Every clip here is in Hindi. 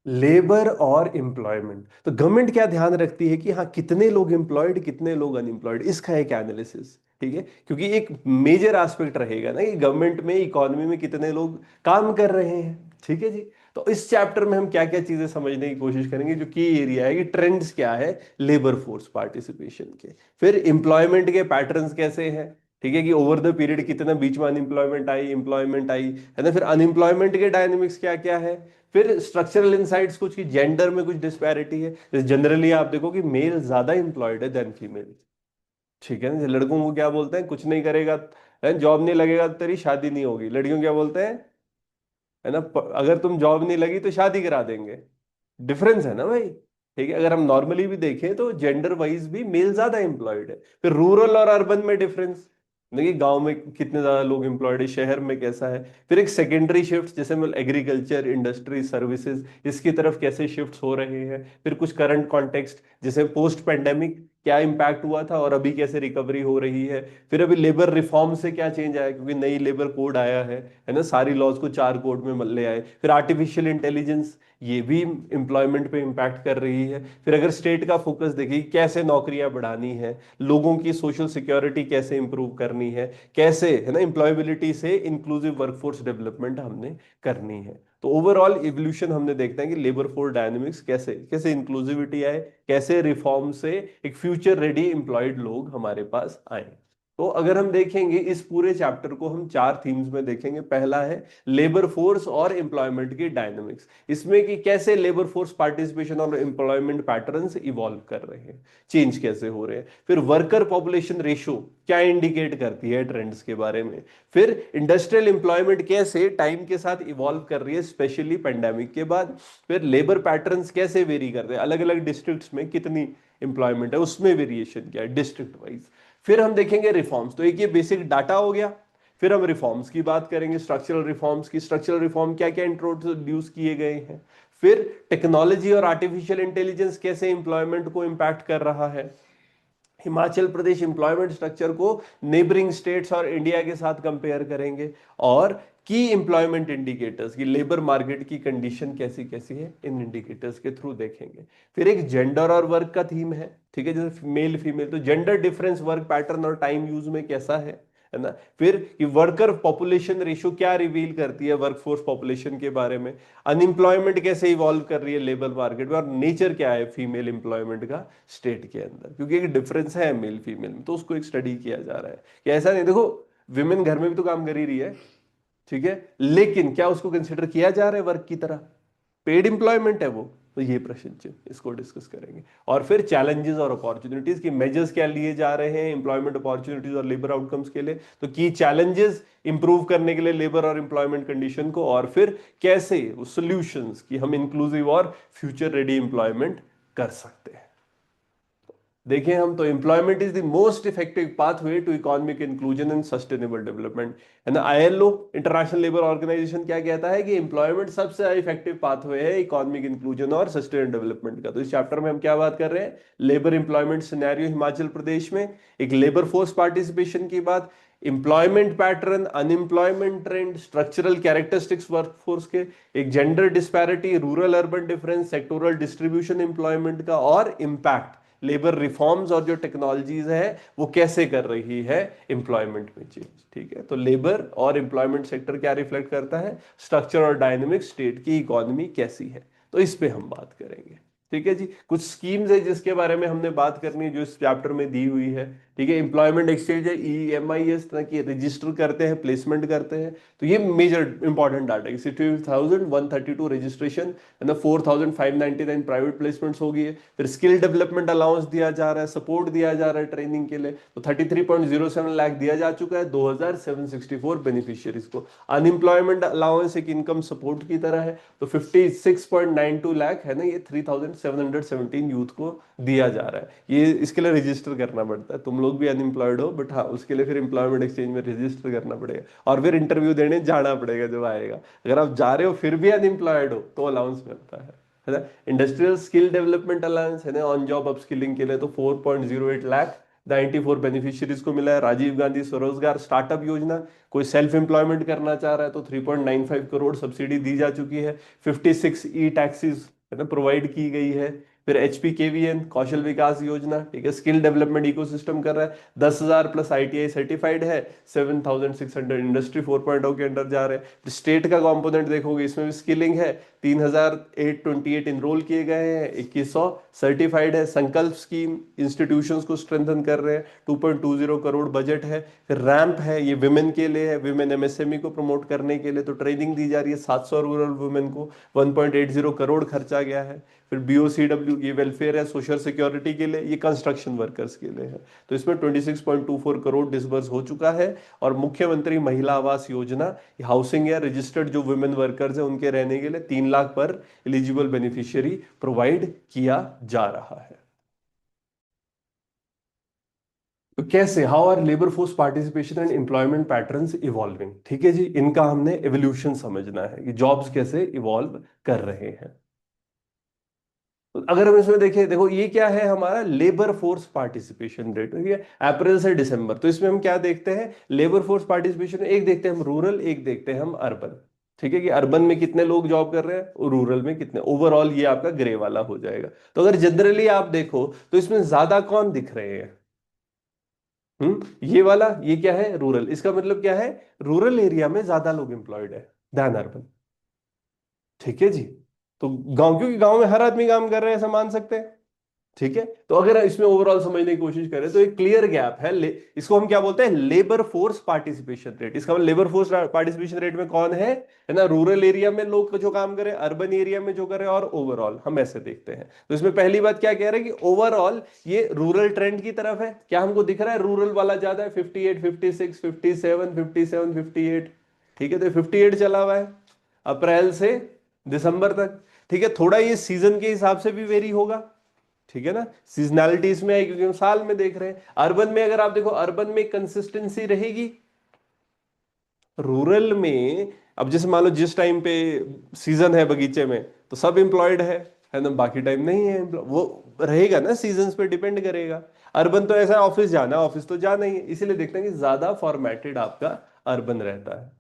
लेबर और एम्प्लॉयमेंट, तो गवर्नमेंट क्या ध्यान रखती है कि हाँ कितने लोग एम्प्लॉयड कितने लोग अनएम्प्लॉयड, इसका एक एनालिसिस। ठीक है, क्योंकि एक मेजर एस्पेक्ट रहेगा ना कि गवर्नमेंट में इकोनॉमी में कितने लोग काम कर रहे हैं। ठीक है जी। तो इस चैप्टर में हम क्या क्या चीजें समझने की कोशिश करेंगे, जो की एरिया है कि ट्रेंड्स क्या है लेबर फोर्स पार्टिसिपेशन के, फिर एम्प्लॉयमेंट के पैटर्न्स कैसे हैं। ठीक है, कि ओवर द पीरियड कितना बीच में अनएम्प्लॉयमेंट आई एम्प्लॉयमेंट आई है ना, फिर अनएम्प्लॉयमेंट के डायनेमिक्स क्या क्या है, फिर स्ट्रक्चरल इनसाइट्स कुछ कि जेंडर में कुछ डिस्पैरिटी है, जैसे जनरली आप देखो कि मेल ज्यादा एम्प्लॉयड है देन फीमेल। ठीक है ना, लड़कों को क्या बोलते हैं, कुछ नहीं करेगा, जॉब नहीं लगेगा तो तेरी शादी नहीं होगी, लड़कियों क्या बोलते हैं, है ना, अगर तुम जॉब नहीं लगी तो शादी करा देंगे। डिफरेंस है ना भाई। ठीक है, अगर हम नॉर्मली भी देखें तो जेंडर वाइज भी मेल ज्यादा एम्प्लॉयड है। फिर रूरल और अर्बन में डिफरेंस, देखिए गांव में कितने ज्यादा लोग एम्प्लॉयड है, शहर में कैसा है। फिर एक सेकेंडरी शिफ्ट जैसे मतलब एग्रीकल्चर इंडस्ट्री सर्विसेज, इसकी तरफ कैसे शिफ्ट हो रहे हैं। फिर कुछ करंट कॉन्टेक्स्ट जैसे पोस्ट पेंडेमिक क्या इम्पैक्ट हुआ था और अभी कैसे रिकवरी हो रही है। फिर अभी लेबर रिफॉर्म से क्या चेंज आया, क्योंकि नई लेबर कोड आया है ना, सारी लॉज को चार कोड में ले आए। फिर आर्टिफिशियल इंटेलिजेंस, ये भी एम्प्लॉयमेंट पे इम्पैक्ट कर रही है। फिर अगर स्टेट का फोकस देखिए कैसे नौकरियां बढ़ानी है, लोगों की सोशल सिक्योरिटी कैसे इंप्रूव करनी है, कैसे है ना एम्प्लॉयबिलिटी से इंक्लूसिव वर्कफोर्स डेवलपमेंट हमने करनी है। तो ओवरऑल इवोल्यूशन हमने देखते हैं कि लेबर फोर्स डायनेमिक्स कैसे कैसे इंक्लूसिविटी आए, कैसे रिफॉर्म से एक फ्यूचर रेडी एम्प्लॉयड लोग हमारे पास आए। तो अगर हम देखेंगे इस पूरे चैप्टर को हम चार थीम्स में देखेंगे। पहला है लेबर फोर्स और एम्प्लॉयमेंट की डायनेमिक्स, इसमें कि कैसे लेबर फोर्स पार्टिसिपेशन और एम्प्लॉयमेंट पैटर्न्स इवॉल्व कर रहे हैं, चेंज कैसे हो रहे हैं। फिर वर्कर पॉपुलेशन रेशो क्या इंडिकेट करती है ट्रेंड्स के बारे में। फिर इंडस्ट्रियल एम्प्लॉयमेंट कैसे टाइम के साथ इवॉल्व कर रही है स्पेशली पेंडेमिक के बाद। फिर लेबर पैटर्न्स कैसे वेरी कर रहे हैं, अलग अलग डिस्ट्रिक्ट्स में कितनी एम्प्लॉयमेंट है, उसमें वेरिएशन क्या है डिस्ट्रिक्ट वाइज। फिर हम देखेंगे रिफॉर्म्स, तो एक ये बेसिक डाटा हो गया। फिर हम रिफॉर्म्स की बात करेंगे, स्ट्रक्चरल रिफॉर्म्स की, स्ट्रक्चरल रिफॉर्म क्या क्या इंट्रोड्यूस किए गए हैं। फिर टेक्नोलॉजी और आर्टिफिशियल इंटेलिजेंस कैसे एम्प्लॉयमेंट को इंपैक्ट कर रहा है। हिमाचल प्रदेश एम्प्लॉयमेंट स्ट्रक्चर को नेबरिंग स्टेट्स और इंडिया के साथ कंपेयर करेंगे। और की एम्प्लॉयमेंट इंडिकेटर्स की लेबर मार्केट की कंडीशन कैसी कैसी है, इन इंडिकेटर्स के थ्रू देखेंगे। फिर एक जेंडर और वर्क का थीम है। ठीक है, जैसे मेल फीमेल, तो जेंडर डिफरेंस वर्क पैटर्न और टाइम यूज में कैसा है ना। फिर कि वर्कर पॉपुलेशन रेशियो क्या रिवील करती है वर्कफोर्स पॉपुलेशन के बारे में। अनएम्प्लॉयमेंट कैसे इवॉल्व कर रही है लेबर मार्केट में, और नेचर क्या है फीमेल एम्प्लॉयमेंट का स्टेट के अंदर, क्योंकि एक डिफरेंस है मेल फीमेल में, तो उसको एक स्टडी किया जा रहा है कि ऐसा नहीं, देखो विमेन घर में भी तो काम कर ही रही है। ठीक है, लेकिन क्या उसको कंसिडर किया जा रहा है वर्क की तरह, पेड एम्प्लॉयमेंट है वो। तो ये प्रश्न चिन्ह इसको डिस्कस करेंगे। और फिर चैलेंजेस और अपॉर्चुनिटीज की मेजर्स क्या लिए जा रहे हैं एम्प्लॉयमेंट अपॉर्चुनिटीज और लेबर आउटकम्स के लिए, तो की चैलेंजेस इंप्रूव करने के लिए लेबर और एम्प्लॉयमेंट कंडीशन को, और फिर कैसे सॉल्यूशंस कि हम इंक्लूसिव और फ्यूचर रेडी एम्प्लॉयमेंट कर सकते हैं। देखें हम तो employment is the most effective pathway to economic inclusion and sustainable development, है ना। आईएलओ इंटरनेशनल लेबर ऑर्गेनाइजेशन क्या कहता है कि एम्प्लॉयमेंट सबसे इफेक्टिव पाथवे है इकोनॉमिक इंक्लूजन और सस्टेनेबल डेवलपमेंट का। तो इस चैप्टर में हम क्या बात कर रहे हैं, labour employment scenario Himachal Pradesh में, एक लेबर फोर्स पार्टिसिपेशन की बात, employment pattern, unemployment trend, structural characteristics workforce के, एक gender disparity, rural urban difference, sectoral distribution employment का, और इम्पैक्ट लेबर रिफॉर्म्स और जो टेक्नोलॉजीज है वो कैसे कर रही है एम्प्लॉयमेंट में चेंज। ठीक है, तो लेबर और एम्प्लॉयमेंट सेक्टर क्या रिफ्लेक्ट करता है, स्ट्रक्चर और डायनेमिक स्टेट की इकोनॉमी कैसी है, तो इस पे हम बात करेंगे। ठीक है जी, कुछ स्कीम्स है जिसके बारे में हमने बात करनी है जो इस चैप्टर में दी हुई है। ठीक है, एम्प्लॉयमेंट एक्सचेंज है, ईएमआईएस तरह की रजिस्टर करते हैं, प्लेसमेंट करते हैं। तो ये मेजर इंपॉर्टेंट डाटा है, 62,132 रजिस्ट्रेशन एंड 4,599 प्राइवेट प्लेसमेंट्स हो गई है। फिर स्किल डेवलपमेंट अलाउंस दिया जा रहा है, सपोर्ट दिया जा रहा है ट्रेनिंग के लिए, तो 33.07 लाख दिया जा चुका है 2,764 बेनिफिशियरीज को। अनएम्प्लॉयमेंट अलाउंस एक इनकम सपोर्ट की तरह है, तो 56.92 लाख है ना, ये 3,717 यूथ को दिया जा रहा है। ये इसके लिए रजिस्टर करना पड़ता है, तुम लोग भी अनएम्प्लॉयड हो बट हाँ उसके लिए फिर एम्प्लॉयमेंट एक्सचेंज में रजिस्टर करना पड़ेगा, और फिर इंटरव्यू देने जाना पड़ेगा जब आएगा। अगर आप जा रहे हो फिर भी अनएम्प्लॉयड हो तो अलाउंस मिलता है ना। इंडस्ट्रियल स्किल डेवलपमेंट अलाउंस है ना, ऑन जॉब अपस्किलिंग के लिए तो 4.08 लाख 94 बेनिफिशियरीज को मिला है। राजीव गांधी स्वरोजगार स्टार्टअप योजना, कोई सेल्फ एम्प्लॉयमेंट करना चाह रहा है तो 3.95 करोड़ सब्सिडी दी जा चुकी है। 56 ई टैक्सीज है ना, प्रोवाइड की गई है। फिर HPKVN कौशल विकास योजना, ठीक है, स्किल डेवलपमेंट इकोसिस्टम कर रहा है। 10,000 प्लस ITI सर्टिफाइड है। 7,600 इंडस्ट्री 4.0 के अंडर जा रहे हैं। स्टेट का कंपोनेंट देखोगे, इसमें भी स्किलिंग है। 3,828 इनरोल किए गए हैं, 2,100 सर्टिफाइड है। संकल्प स्कीम इंस्टीट्यूशंस को स्ट्रेंथन कर रहे हैं, 2.20 करोड़ बजट है। फिर रैंप है, ये विमेन के लिए है, विमेन MSME को प्रमोट करने के लिए, तो ट्रेनिंग दी जा रही है 700 रूरल वुमेन को। 1.80 करोड़ खर्चा गया है। फिर BOCW, ये वेलफेयर है, सोशल सिक्योरिटी के लिए, ये कंस्ट्रक्शन वर्कर्स के लिए है। तो इसमें 26.24 करोड़ डिसबर्स हो चुका है। और मुख्यमंत्री महिला आवास योजना, हाउसिंग है, रजिस्टर्ड जो वुमेन वर्कर्स हैं उनके रहने के लिए 3 लाख पर एलिजिबल बेनिफिशियरी प्रोवाइड किया जा रहा है। तो कैसे, how are labour force participation and employment patterns evolving, ठीक है जी, इनका हमने एवोल्यूशन समझना है कि जॉब्स कैसे इवॉल्व कर रहे हैं। तो अगर हम इसमें देखें, देखो ये क्या है हमारा लेबर फोर्स पार्टिसिपेशन रेट, ठीक है, अप्रैल से दिसंबर। तो इसमें हम क्या देखते हैं, लेबर फोर्स पार्टिसिपेशन, एक देखते हैं हम रूरल, एक देखते हैं हम अर्बन। ठीक है, कि अर्बन में कितने लोग जॉब कर रहे हैं और रूरल में कितने, ओवरऑल ये आपका ग्रे वाला हो जाएगा। तो अगर जनरली आप देखो तो इसमें ज्यादा कौन दिख रहे हैं, ये वाला, ये क्या है, रूरल, इसका मतलब क्या है, रूरल एरिया में ज्यादा लोग एम्प्लॉयड है दैन अर्बन। ठीक है जी। तो गांव, क्योंकि गांव में हर आदमी काम कर रहे हैं, ऐसा मान सकते हैं। ठीक है, तो अगर इसमें ओवरऑल समझने की कोशिश करें तो एक क्लियर गैप है, इसको हम क्या बोलते हैं, लेबर फोर्स पार्टिसिपेशन रेट। इसका मतलब लेबर फोर्स पार्टिसिपेशन रेट में कौन है ना, रूरल एरिया में लोग जो काम करें, अर्बन एरिया में जो करें, और ओवरऑल हम ऐसे देखते हैं। तो इसमें पहली बात क्या कह रहे हैं कि ओवरऑल ये रूरल ट्रेंड की तरफ है। क्या हमको दिख रहा है, रूरल वाला ज्यादा है, 58, 56, 57, 57, 58। ठीक है, तो 58 चला हुआ है अप्रैल से दिसंबर तक। ठीक है, थोड़ा ये सीजन के हिसाब से भी वेरी होगा, ठीक है ना, सीजनैलिटी इसमें है क्योंकि हम साल में देख रहे हैं। अर्बन में अगर आप देखो, अर्बन में कंसिस्टेंसी रहेगी, रूरल में अब जैसे मान लो जिस टाइम पे सीजन है बगीचे में तो सब एम्प्लॉयड है ना, बाकी टाइम नहीं है वो रहेगा ना, सीजन्स पे डिपेंड करेगा। अर्बन तो ऐसा ऑफिस जाना, ऑफिस तो जाना ही है, इसीलिए देखते हैं कि ज्यादा फॉर्मेटेड आपका अर्बन रहता है।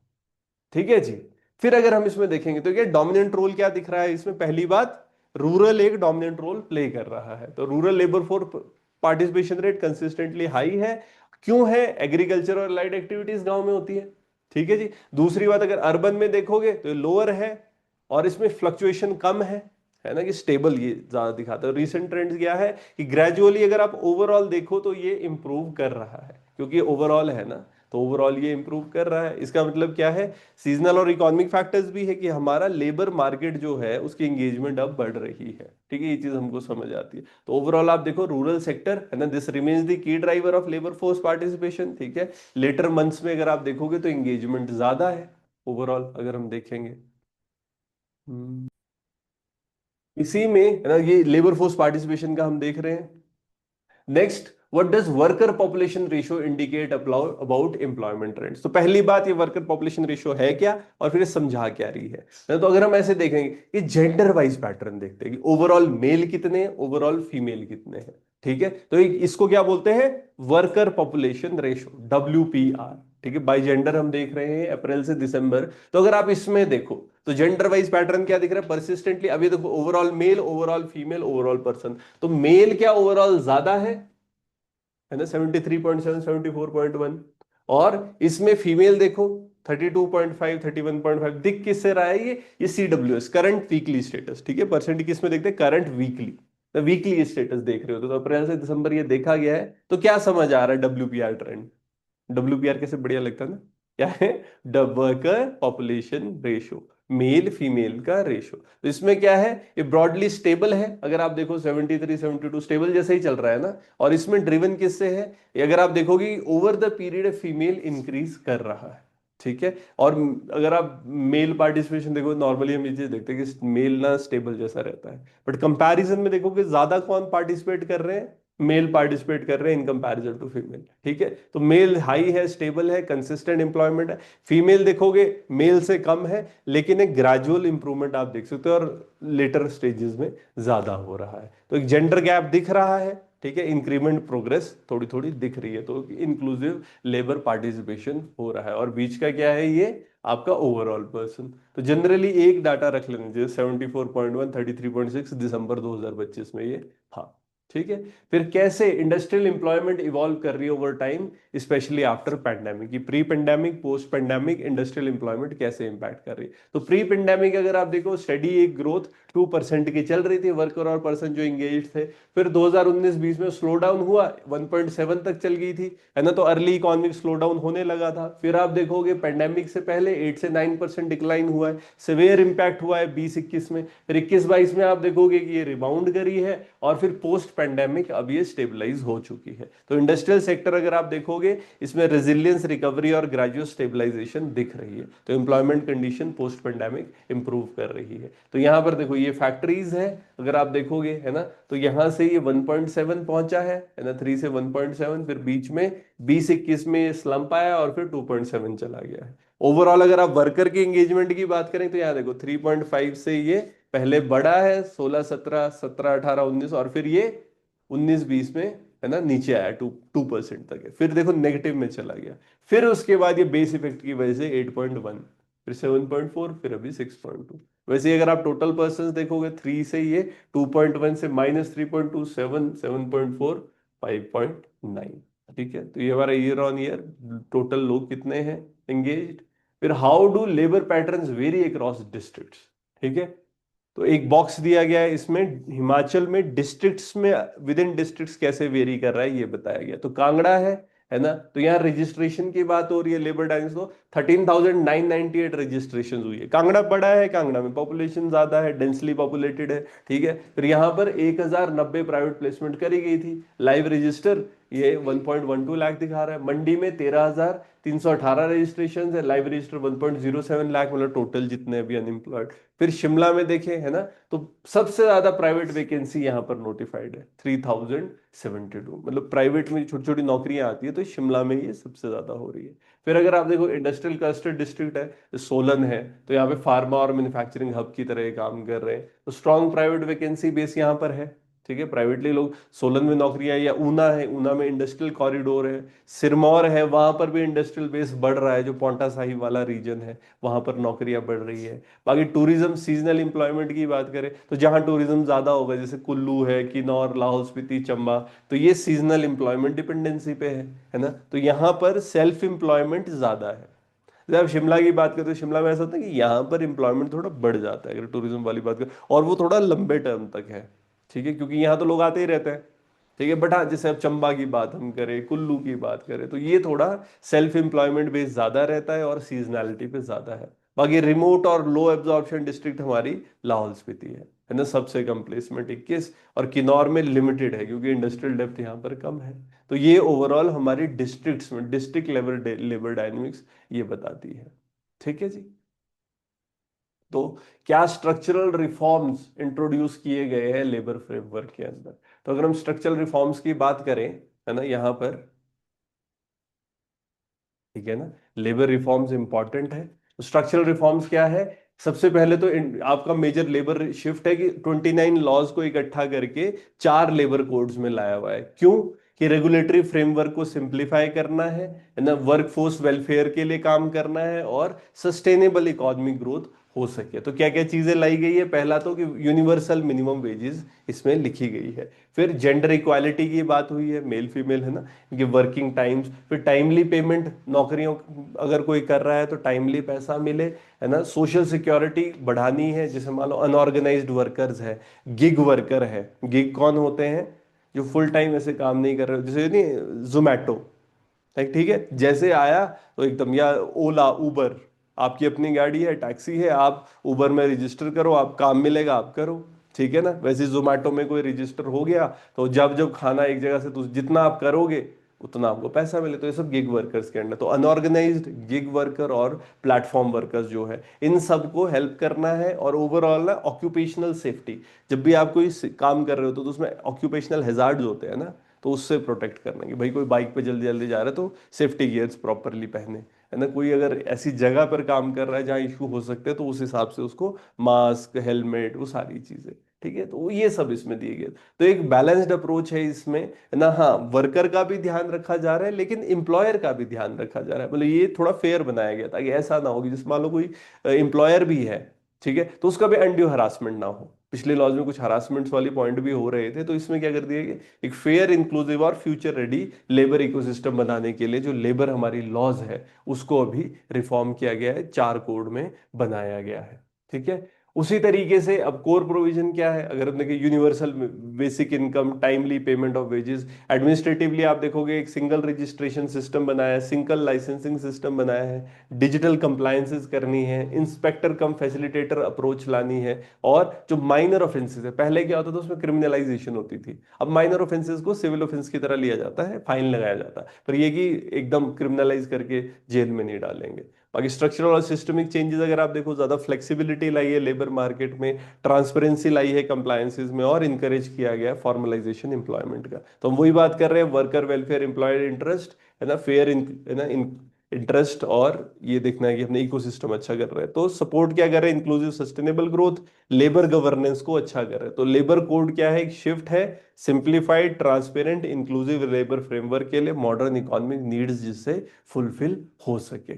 ठीक है जी। फिर अगर हम इसमें देखेंगे तो क्या डोमिनेंट रोल क्या दिख रहा है इसमें, पहली बात, रूरल एक डोमिनेंट रोल प्ले कर रहा है। तो rural labour force participation rate consistently high है। क्यों है, एग्रीकल्चर और लाइट एक्टिविटीज गांव में होती है। ठीक है जी। दूसरी बात, अगर अर्बन में देखोगे तो लोअर है, और इसमें फ्लक्चुएशन कम है ना, कि स्टेबल ये ज्यादा दिखाता है। रिसेंट ट्रेंड्स क्या है कि ग्रेजुअली अगर आप ओवरऑल देखो तो ये इंप्रूव कर रहा है, क्योंकि ओवरऑल है ना, तो ओवरऑल ये इंप्रूव कर रहा है। इसका मतलब क्या है, सीजनल और इकोनॉमिक फैक्टर्स भी है कि हमारा लेबर मार्केट जो है उसकी एंगेजमेंट अब बढ़ रही है। ठीक है, ये चीज हमको समझ आती है। तो ओवरऑल आप देखो, रूरल सेक्टर है ना, this remains the key driver of labour force participation. ठीक है, लेटर मंथ्स में अगर आप देखोगे तो एंगेजमेंट ज्यादा है ओवरऑल, अगर हम देखेंगे। हम्म, इसी में है ना, ये लेबर फोर्स पार्टिसिपेशन का हम देख रहे हैं। Next, what does worker population ratio indicate about employment trends. तो पहली बात, ये वर्कर पॉपुलेशन रेशियो है क्या, और फिर ये समझा क्या रही है। तो अगर हम ऐसे देखेंगे कि जेंडर वाइज पैटर्न देखते हैं कि ओवरऑल मेल कितने हैं, ओवरऑल फीमेल कितने हैं। ठीक है, तो इसको क्या बोलते हैं, वर्कर पॉपुलेशन रेशियो, WPR। ठीक है, बाई जेंडर हम देख रहे हैं अप्रैल से दिसंबर। तो अगर आप इसमें देखो तो जेंडर वाइज पैटर्न क्या दिख रहा है, परसिस्टेंटली अभी देखो, overall male, overall female, overall person. तो मेल क्या ओवरऑल ज्यादा है ना, 73.7, 74.1। और इसमें फीमेल देखो 32.5, 31.5। दिख किससे रहा है ये CWS, करंट वीकली स्टेटस। ठीक है, परसेंट किस में देखते हैं, करंट वीकली, तो वीकली स्टेटस देख रहे हो तो अप्रैल से दिसंबर ये देखा गया है। तो क्या समझ आ रहा है, WPR ट्रेंड, WPR कैसे बढ़िया लगता है ना, क्या है, the worker population ratio, male female का रेशियो। तो इसमें क्या है, ये ब्रॉडली स्टेबल है। अगर आप देखो 73, 72 स्टेबल जैसे ही चल रहा है ना। और इसमें ड्रिवन किससे है, ये अगर आप देखोगे over the period female increase कर रहा है। ठीक है, और अगर आप मेल पार्टिसिपेशन देखो, नॉर्मली हम ये चीज देखते हैं कि मेल ना स्टेबल जैसा रहता है, बट कंपैरिजन में देखोगे ज्यादा कौन पार्टिसिपेट कर रहे हैं, मेल पार्टिसिपेट कर रहे हैं इन कंपैरिजन टू फीमेल। ठीक है, तो मेल हाई है, स्टेबल है, कंसिस्टेंट एम्प्लॉयमेंट है। फीमेल देखोगे मेल से कम है, लेकिन एक ग्रेजुअल इंप्रूवमेंट आप देख सकते हो, और लेटर स्टेजेस में ज्यादा हो रहा है। तो एक जेंडर गैप दिख रहा है। ठीक है, इंक्रीमेंट प्रोग्रेस थोड़ी थोड़ी दिख रही है, तो इंक्लूसिव लेबर पार्टिसिपेशन हो रहा है। और बीच का क्या है, ये आपका ओवरऑल पर्सन। तो जनरली एक डाटा रख लेना, जैसे 74.1, 33.6 दिसंबर 2025 में ये था। ठीक है। फिर कैसे इंडस्ट्रियल एम्प्लॉयमेंट इवॉल्व कर रही है over time, specially after pandemic, की pre pandemic post pandemic industrial employment कैसे इंपैक्ट कर रही है। तो प्री पेंडेमिक अगर आप देखो, स्टडी एक ग्रोथ 2% की चल रही थी, वर्कर और पर्सन जो इंगेज थे। फिर 2019-20 में स्लो डाउन हुआ, 1.7 तक चल गई थी, है ना। तो अर्ली इकोनॉमिक स्लो डाउन होने लगा था। फिर आप देखोगे पेंडेमिक से पहले 8 से 9% डिक्लाइन हुआ है, सिवियर इंपैक्ट हुआ है 20-21 में। फिर 21-22 में आप देखोगे कि ये रिबाउंड करी है, और फिर पोस्ट पेंडेमिक अब ये स्टेबलाइज हो चुकी है। तो इंडस्ट्रियल सेक्टर अगर आप देखोगे, इसमें रेजिलियंस, रिकवरी और ग्रेजुअल स्टेबलाइजेशन दिख रही है। तो employment condition post pandemic improve कर रही है। तो यहां पर देखो ये फैक्टरीज है, अगर आप देखोगे, है ना। तो यहां से ये 1.7 पहुंचा है ना, 3 से 1.7, फिर बीच में 20-21 में ये स्लंप आया और फिर 2.7 चला गया है। ओवरऑल अगर आप वर्कर की एंगेजमेंट की बात करें, तो यहाँ देखो 3.5 से ये पहले बढ़ा है, 16-17, 17-18-19, और फिर ये 19-20 में, है ना, नीचे आया, 2% तक है। फिर देखो नेगेटिव में चला गया। फिर उसके बाद ये बेस इफेक्ट की वजह से 8.1, फिर 7.4, फिर अभी 6.2। वैसे ही अगर आप टोटल पर्सन देखोगे, 3 से ये 2.1 से -3.2, 7, 7.4, 5.9। ठीक है, तो ये हमारा ईयर ऑन ईयर टोटल लोग कितने हैं एंगेज्ड। फिर how do labour patterns vary across districts. ठीक है, तो एक बॉक्स दिया गया है, इसमें हिमाचल में डिस्ट्रिक्ट्स में, विद इन डिस्ट्रिक्ट्स कैसे वेरी कर रहा है ये बताया गया। तो कांगड़ा है ना। तो यहाँ रजिस्ट्रेशन की बात हो रही है लेबर डायनेंस, तो 13,998 रजिस्ट्रेशन हुई है। कांगड़ा बड़ा है, कांगड़ा में पॉपुलेशन ज्यादा है, डेंसली पॉपुलेटेड है। ठीक है, फिर यहाँ पर 1,090 प्राइवेट प्लेसमेंट करी गई थी। लाइव रजिस्टर ये 1.12 लाख दिखा रहा है। मंडी में 13,318 रजिस्ट्रेशन है, लाइव रजिस्टर 1.07 लाख, मतलब टोटल जितने अभी अनएम्प्लॉयड। फिर शिमला में देखें, है ना, तो सबसे ज्यादा प्राइवेट वैकेंसी यहां पर नोटिफाइड है, 3072। मतलब प्राइवेट में छोटी छोटी नौकरियां आती है, तो शिमला में ये सबसे ज्यादा हो रही है। फिर अगर आप देखो इंडस्ट्रियल क्लस्टर डिस्ट्रिक्ट है, सोलन है, तो यहाँ पे फार्मा और मैन्युफैक्चरिंग हब की तरह ये काम कर रहे हैं, तो स्ट्रॉन्ग प्राइवेट वैकेंसी बेस यहाँ पर है। ठीक है, प्राइवेटली लोग, सोलन में नौकरियां, या ऊना है, ऊना में इंडस्ट्रियल कॉरिडोर है, सिरमौर है, वहां पर भी इंडस्ट्रियल बेस बढ़ रहा है, जो पोंटा साहिब वाला रीजन है, वहां पर नौकरियां बढ़ रही है। बाकी टूरिज्म सीजनल एम्प्लॉयमेंट की बात करें, तो जहां टूरिज्म ज्यादा होगा, जैसे कुल्लू है, किन्नौर, लाहौल स्पीति, चंबा, तो ये सीजनल एम्प्लॉयमेंट डिपेंडेंसी पे है ना। तो यहाँ पर सेल्फ एम्प्लॉयमेंट ज्यादा है। जब शिमला की बात करते हैं, तो शिमला में ऐसा होता है कि यहाँ पर एम्प्लॉयमेंट थोड़ा बढ़ जाता है अगर टूरिज्म वाली बात करें, और वो थोड़ा लंबे टर्म तक है। ठीक है, क्योंकि यहाँ तो लोग आते ही रहते हैं। ठीक है, बट हाँ, जैसे अब चंबा की बात हम करें, कुल्लू की बात करें, तो ये थोड़ा सेल्फ एम्प्लॉयमेंट बेस ज्यादा रहता है और सीजनैलिटी पे ज्यादा है। बाकी रिमोट और लो एब्जॉर्प्शन डिस्ट्रिक्ट हमारी लाहौल स्पीति है ना, सबसे कम प्लेसमेंट 21, और किन्नौर में लिमिटेड है क्योंकि इंडस्ट्रियल डेप्थ यहाँ पर कम है। तो ये ओवरऑल हमारी डिस्ट्रिक्ट्स में डिस्ट्रिक्ट लेवल लेबर डायनेमिक्स ये बताती है। ठीक है जी। तो क्या स्ट्रक्चरल रिफॉर्म्स इंट्रोड्यूस किए गए हैं लेबर फ्रेमवर्क के अंदर। तो अगर हम स्ट्रक्चरल रिफॉर्म्स की बात करें, है ना, यहाँ पर, ठीक है ना, लेबर रिफॉर्म्स इंपॉर्टेंट है। स्ट्रक्चरल रिफॉर्म्स क्या है, सबसे पहले तो आपका मेजर लेबर शिफ्ट है कि 29 लॉज को इकट्ठा करके 4 लेबर कोड्स में लाया हुआ है। क्यों, कि रेगुलेटरी फ्रेमवर्क को सिंप्लीफाई करना है ना, वर्कफोर्स वेलफेयर के लिए काम करना है, और सस्टेनेबल इकोनॉमिक ग्रोथ हो सके। तो क्या क्या चीजें लाई गई है, पहला तो कि यूनिवर्सल मिनिमम वेजेस इसमें लिखी गई है। फिर जेंडर इक्वालिटी की बात हुई है, मेल फीमेल, है ना, कि वर्किंग टाइम्स, फिर टाइमली पेमेंट, नौकरियों अगर कोई कर रहा है तो टाइमली पैसा मिले, है ना। सोशल सिक्योरिटी बढ़ानी है, जैसे मान लो अनऑर्गेनाइज्ड वर्कर्स है, गिग वर्कर है। गिग कौन होते हैं, जो फुल टाइम ऐसे काम नहीं कर रहे, जैसे नहीं जोमैटो, ठीक है, जैसे आया तो एकदम, या ओला उबर, आपकी अपनी गाड़ी है, टैक्सी है, आप उबर में रजिस्टर करो, आप काम मिलेगा आप करो। ठीक है ना, वैसे जोमेटो में कोई रजिस्टर हो गया, तो जब जब खाना एक जगह से, तो जितना आप करोगे उतना आपको पैसा मिले। तो ये सब गिग वर्कर्स के अंडर। तो अनऑर्गेनाइज्ड, गिग वर्कर और प्लेटफॉर्म वर्कर्स जो है, इन सबको हेल्प करना है। और ओवरऑल ना ऑक्यूपेशनल सेफ्टी, जब भी आप कोई काम कर रहे हो तो उसमें ऑक्यूपेशनल हैजार्ड्स होते हैं ना, तो उससे प्रोटेक्ट करना, कि भाई कोई बाइक पे जल्दी जल्दी जा रहा है तो सेफ्टी गियर्स प्रॉपरली पहने, है ना। कोई अगर ऐसी जगह पर काम कर रहा है जहाँ इशू हो सकते हैं, तो उस हिसाब से उसको मास्क, हेलमेट, वो सारी चीजें, ठीक है, तो ये सब इसमें दिए गए। तो एक बैलेंस्ड अप्रोच है इसमें, है ना। हाँ, वर्कर का भी ध्यान रखा जा रहा है लेकिन एम्प्लॉयर का भी ध्यान रखा जा रहा है, मतलब ये थोड़ा फेयर बनाया गया ताकि ऐसा ना हो कि जैसे मान लो कोई एम्प्लॉयर भी है, ठीक है, तो उसका भी अनड्यू हरासमेंट ना हो। पिछले लॉज में कुछ हरासमेंट्स वाली पॉइंट भी हो रहे थे, तो इसमें क्या कर दिया गया, एक फेयर, इंक्लूसिव और फ्यूचर रेडी लेबर इकोसिस्टम बनाने के लिए जो लेबर हमारी लॉज है उसको अभी रिफॉर्म किया गया है, 4 कोड में बनाया गया है। ठीक है, उसी तरीके से अब कोर प्रोविजन क्या है, अगर अपने universal basic income, timely payment of wages, administratively आप देखोगे एक सिंगल रजिस्ट्रेशन सिस्टम बनाया है, सिंगल लाइसेंसिंग सिस्टम बनाया है, डिजिटल कंप्लायंसेस करनी है, इंस्पेक्टर कम फैसिलिटेटर अप्रोच लानी है। और जो माइनर ऑफेंसेस है, पहले क्या होता था उसमें क्रिमिनलाइजेशन होती थी, अब माइनर ऑफेंसेस को सिविल ऑफेंस की तरह लिया जाता है, फाइन लगाया जाता है, पर ये कि एकदम क्रिमिनलाइज करके जेल में नहीं डालेंगे। बाकी स्ट्रक्चरल और सिस्टमिक चेंजेस अगर आप देखो, ज्यादा फ्लेक्सिबिलिटी लाई है लेबर मार्केट में, ट्रांसपेरेंसी लाई है कंप्लायंसेस में, और इनकरेज किया गया फॉर्मलाइजेशन एम्प्लॉयमेंट का। तो हम वही बात कर रहे हैं, वर्कर वेलफेयर, एम्प्लॉयर इंटरेस्ट, है ना, फेयर, है ना, इंटरेस्ट, और ये देखना है कि अपने इकोसिस्टम अच्छा कर रहे हैं। तो सपोर्ट क्या कर रहे हैं, inclusive sustainable growth, labour governance को अच्छा कर रहे हैं। तो लेबर कोड क्या है, एक शिफ्ट है, simplified, transparent, inclusive labour framework के लिए मॉडर्न इकोनॉमिक नीड्स जिससे फुलफिल हो सके।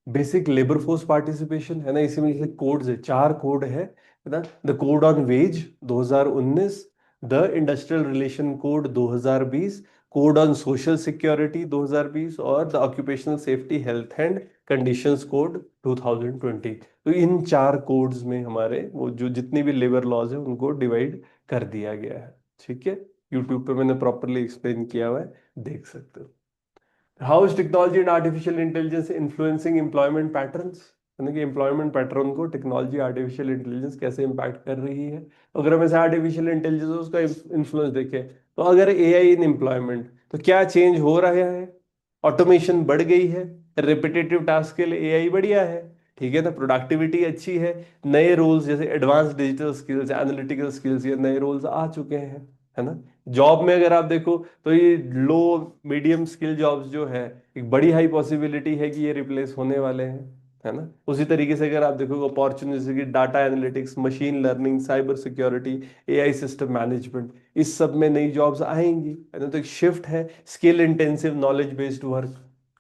बेसिक लेबर फोर्स पार्टिसिपेशन, है ना, इसी में जैसे कोड्स है, 4 कोड है ना। The code on wage 2019, the industrial relation code 2020, code on social security 2020, और the occupational safety health and conditions code 2020। तो इन 4 कोड्स में हमारे वो जो जितनी भी लेबर लॉज है उनको डिवाइड कर दिया गया है। ठीक है, यूट्यूब पे मैंने प्रॉपरली एक्सप्लेन किया हुआ है, देख सकते हो। How is technology and artificial intelligence influencing employment patterns, यानी कि एम्प्लॉयमेंट पैटर्न को टेक्नोलॉजी, आर्टिफिशियल इंटेलिजेंस कैसे इंपैक्ट कर रही है। तो अगर हम ऐसे आर्टिफिशियल इंटेलिजेंस उसका इन्फ्लुएंस देखें, तो अगर एआई इन एम्प्लॉयमेंट, तो क्या चेंज हो रहा है, ऑटोमेशन बढ़ गई है, रिपीटेटिव टास्क के लिए एआई बढ़िया है, ठीक है ना, प्रोडक्टिविटी अच्छी है, नए रोल्स जैसे advance digital skills, analytical skills, ये नए रोल्स आ चुके हैं, है ना। जॉब में अगर आप देखो तो ये लो मीडियम स्किल जॉब्स जो है, एक बड़ी हाई पॉसिबिलिटी है कि ये रिप्लेस होने वाले हैं, है ना। उसी तरीके से अगर आप देखो अपॉर्चुनिटीज की, data analytics, machine learning, cyber security, AI system management, इस सब में नई जॉब्स आएंगी, है ना। तो एक शिफ्ट है, skill intensive knowledge based work,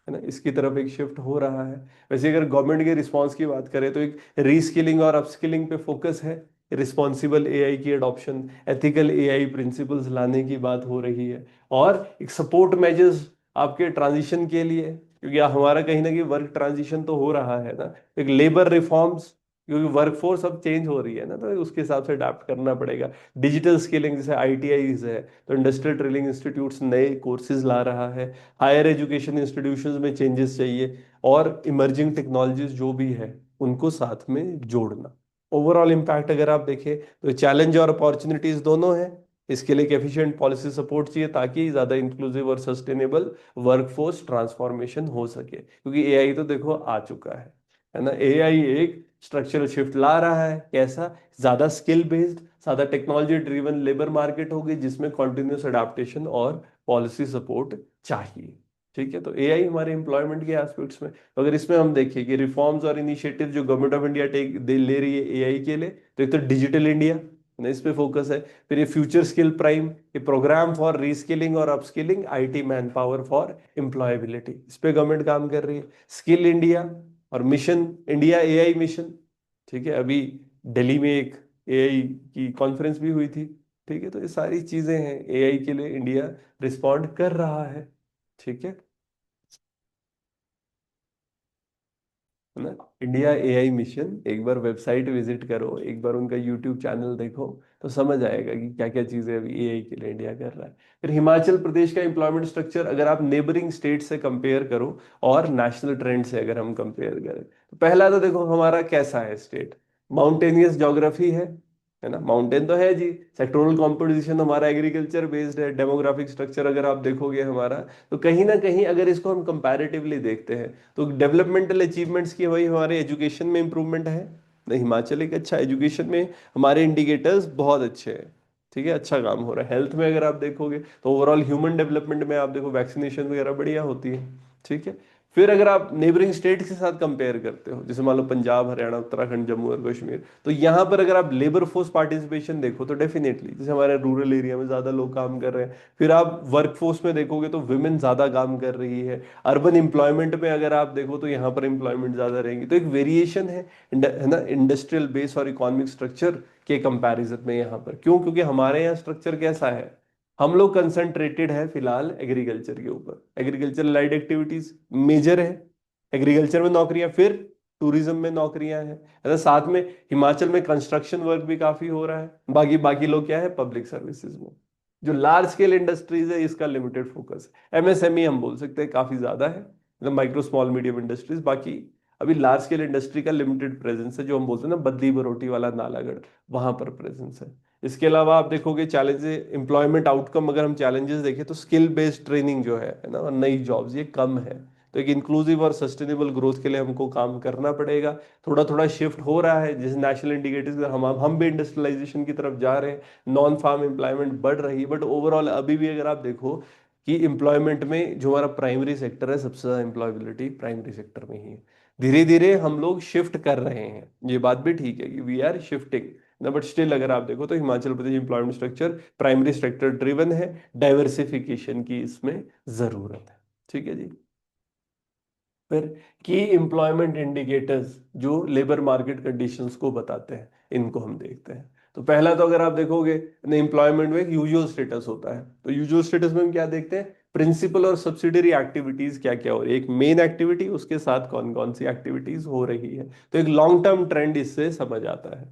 है ना, इसकी तरफ एक शिफ्ट हो रहा है। वैसे अगर गवर्नमेंट के रिस्पांस की बात करें तो एक रीस्किलिंग और अपस्किलिंग पे फोकस है, रिस्पॉन्सिबल एआई की एडॉप्शन, एथिकल एआई प्रिंसिपल्स लाने की बात हो रही है, और एक सपोर्ट मेजर्स आपके ट्रांजिशन के लिए, क्योंकि हमारा कहीं ना कहीं वर्क ट्रांजिशन तो हो रहा है ना, एक लेबर रिफॉर्म्स, क्योंकि वर्कफोर्स अब चेंज हो रही है ना, तो उसके हिसाब से अडाप्ट करना पड़ेगा। डिजिटल स्किलिंग जैसे आईटीआईज है, तो इंडस्ट्रियल ट्रेनिंग इंस्टीट्यूट्स नए कोर्सेज ला रहा है, हायर एजुकेशन इंस्टीट्यूशंस में चेंजेस चाहिए, और इमर्जिंग टेक्नोलॉजीज जो भी है उनको साथ में जोड़ना। ओवरऑल इम्पैक्ट अगर आप देखें तो चैलेंज और अपॉर्चुनिटीज दोनों हैं। इसके लिए एक एफिशिएंट पॉलिसी सपोर्ट चाहिए ताकि ज्यादा इंक्लूसिव और सस्टेनेबल वर्कफोर्स ट्रांसफॉर्मेशन हो सके, क्योंकि एआई तो देखो आ चुका है ना। एआई एक स्ट्रक्चरल शिफ्ट ला रहा है, कैसा, ज्यादा स्किल बेस्ड, ज्यादा टेक्नोलॉजी ड्रिवन लेबर मार्केट होगी जिसमें कॉन्टिन्यूस अडेप्टेशन और पॉलिसी सपोर्ट चाहिए। ठीक है, तो एआई हमारे एम्प्लॉयमेंट के एस्पेक्ट्स में, तो अगर इसमें हम देखें कि रिफॉर्म्स और इनिशिएटिव जो गवर्नमेंट ऑफ इंडिया ले रही है एआई के लिए, तो एक तो डिजिटल इंडिया ना, इस पे फोकस है। फिर ये फ्यूचर स्किल प्राइम, ये प्रोग्राम फॉर रीस्किलिंग और upskilling IT man power for employability, इस पे गवर्नमेंट काम कर रही है। स्किल इंडिया और मिशन इंडिया एआई मिशन, ठीक है, अभी दिल्ली में एक एआई की कॉन्फ्रेंस भी हुई थी। ठीक है, तो ये सारी चीजें हैं, एआई के लिए इंडिया रिस्पॉन्ड कर रहा है। ठीक है है ना। इंडिया एआई मिशन, एक बार वेबसाइट विजिट करो, एक बार उनका यूट्यूब चैनल देखो, तो समझ आएगा कि क्या क्या चीजें अभी एआई के लिए इंडिया कर रहा है। फिर हिमाचल प्रदेश का एम्प्लॉयमेंट स्ट्रक्चर अगर आप नेबरिंग स्टेट से कंपेयर करो और नेशनल ट्रेंड से अगर हम कंपेयर करें, तो पहला तो देखो हमारा कैसा है स्टेट, माउंटेनियस ज्योग्राफी है ना, माउंटेन तो है जी। सेक्टोरल कॉम्पोजिशन हमारा एग्रीकल्चर बेस्ड है। डेमोग्राफिक स्ट्रक्चर अगर आप देखोगे हमारा, तो कहीं ना कहीं अगर इसको हम कंपैरेटिवली देखते हैं तो डेवलपमेंटल अचीवमेंट्स की वही हमारे एजुकेशन में इंप्रूवमेंट है ना, हिमाचल एक अच्छा एजुकेशन में हमारे इंडिकेटर्स बहुत अच्छे हैं। ठीक है, अच्छा काम हो रहा है। हेल्थ में अगर आप देखोगे तो ओवरऑल ह्यूमन डेवलपमेंट में आप देखो वैक्सीनेशन वगैरह बढ़िया होती है। ठीक है, फिर अगर आप नेबरिंग स्टेट के साथ कंपेयर करते हो, जैसे मान लो पंजाब, हरियाणा, उत्तराखंड, जम्मू और कश्मीर, तो यहाँ पर अगर आप लेबर फोर्स पार्टिसिपेशन देखो तो डेफिनेटली जैसे हमारे रूरल एरिया में ज्यादा लोग काम कर रहे हैं। फिर आप वर्क फोर्स में देखोगे तो विमेन ज्यादा काम कर रही है। अर्बन एम्प्लॉयमेंट में अगर आप देखो तो यहाँ पर एम्प्लॉयमेंट ज्यादा रहेंगी। तो एक वेरिएशन है ना, इंडस्ट्रियल बेस और इकोनॉमिक स्ट्रक्चर के कंपैरिजन में यहाँ पर। क्यों? क्योंकि हमारे यहाँ स्ट्रक्चर कैसा है, हम लोग कंसंट्रेटेड है फिलहाल एग्रीकल्चर के ऊपर, एग्रीकल्चर लाइड एक्टिविटीज मेजर है, एग्रीकल्चर में नौकरियां, फिर टूरिज्म में नौकरियां हैं, है ना। साथ में हिमाचल में कंस्ट्रक्शन वर्क भी काफी हो रहा है। बाकी बाकी लोग क्या है, पब्लिक सर्विसेज में। जो लार्ज स्केल इंडस्ट्रीज है इसका लिमिटेड फोकस है। एमएसएमई हम बोल सकते हैं काफी ज्यादा है, मतलब माइक्रो स्मॉल मीडियम इंडस्ट्रीज। बाकी अभी लार्ज स्केल इंडस्ट्री का लिमिटेड प्रेजेंस है, जो हम बोलते हैं ना बद्दी बरोटी वाला नालागढ़, वहां पर प्रेजेंस है। इसके अलावा आप देखोगे चैलेंजेस, एम्प्लॉयमेंट आउटकम अगर हम चैलेंजेस देखें तो स्किल बेस्ड ट्रेनिंग जो है ना, नई जॉब्स ये कम है। तो एक इंक्लूसिव और सस्टेनेबल ग्रोथ के लिए हमको काम करना पड़ेगा। थोड़ा थोड़ा शिफ्ट हो रहा है, जैसे नेशनल इंडिकेटर्स हम भी इंडस्ट्रियलाइजेशन की तरफ जा रहे हैं, नॉन फार्म एम्प्लॉयमेंट बढ़ रही है। बट ओवरऑल अभी भी अगर आप देखो कि एम्प्लॉयमेंट में जो हमारा प्राइमरी सेक्टर है, सबसे ज्यादा एम्प्लॉयबिलिटी प्राइमरी सेक्टर में ही है। धीरे धीरे हम लोग शिफ्ट कर रहे हैं, ये बात भी ठीक है कि वी आर शिफ्टिंग ना। बट स्टिल अगर आप देखो तो Himachal Pradesh employment structure primary sector driven है, डाइवर्सिफिकेशन की इसमें जरूरत है। ठीक है जी। फिर की एम्प्लॉयमेंट इंडिकेटर्स जो लेबर मार्केट कंडीशंस को बताते हैं, इनको हम देखते हैं। तो पहला तो अगर आप देखोगे एम्प्लॉयमेंट में एक यूजुअल स्टेटस होता है। तो यूजुअल स्टेटस में हम क्या देखते हैं, प्रिंसिपल और सब्सिडरी एक्टिविटीज क्या क्या हो रही है, एक मेन एक्टिविटी उसके साथ कौन कौन सी एक्टिविटीज हो रही है। तो एक लॉन्ग टर्म ट्रेंड इससे समझ आता है।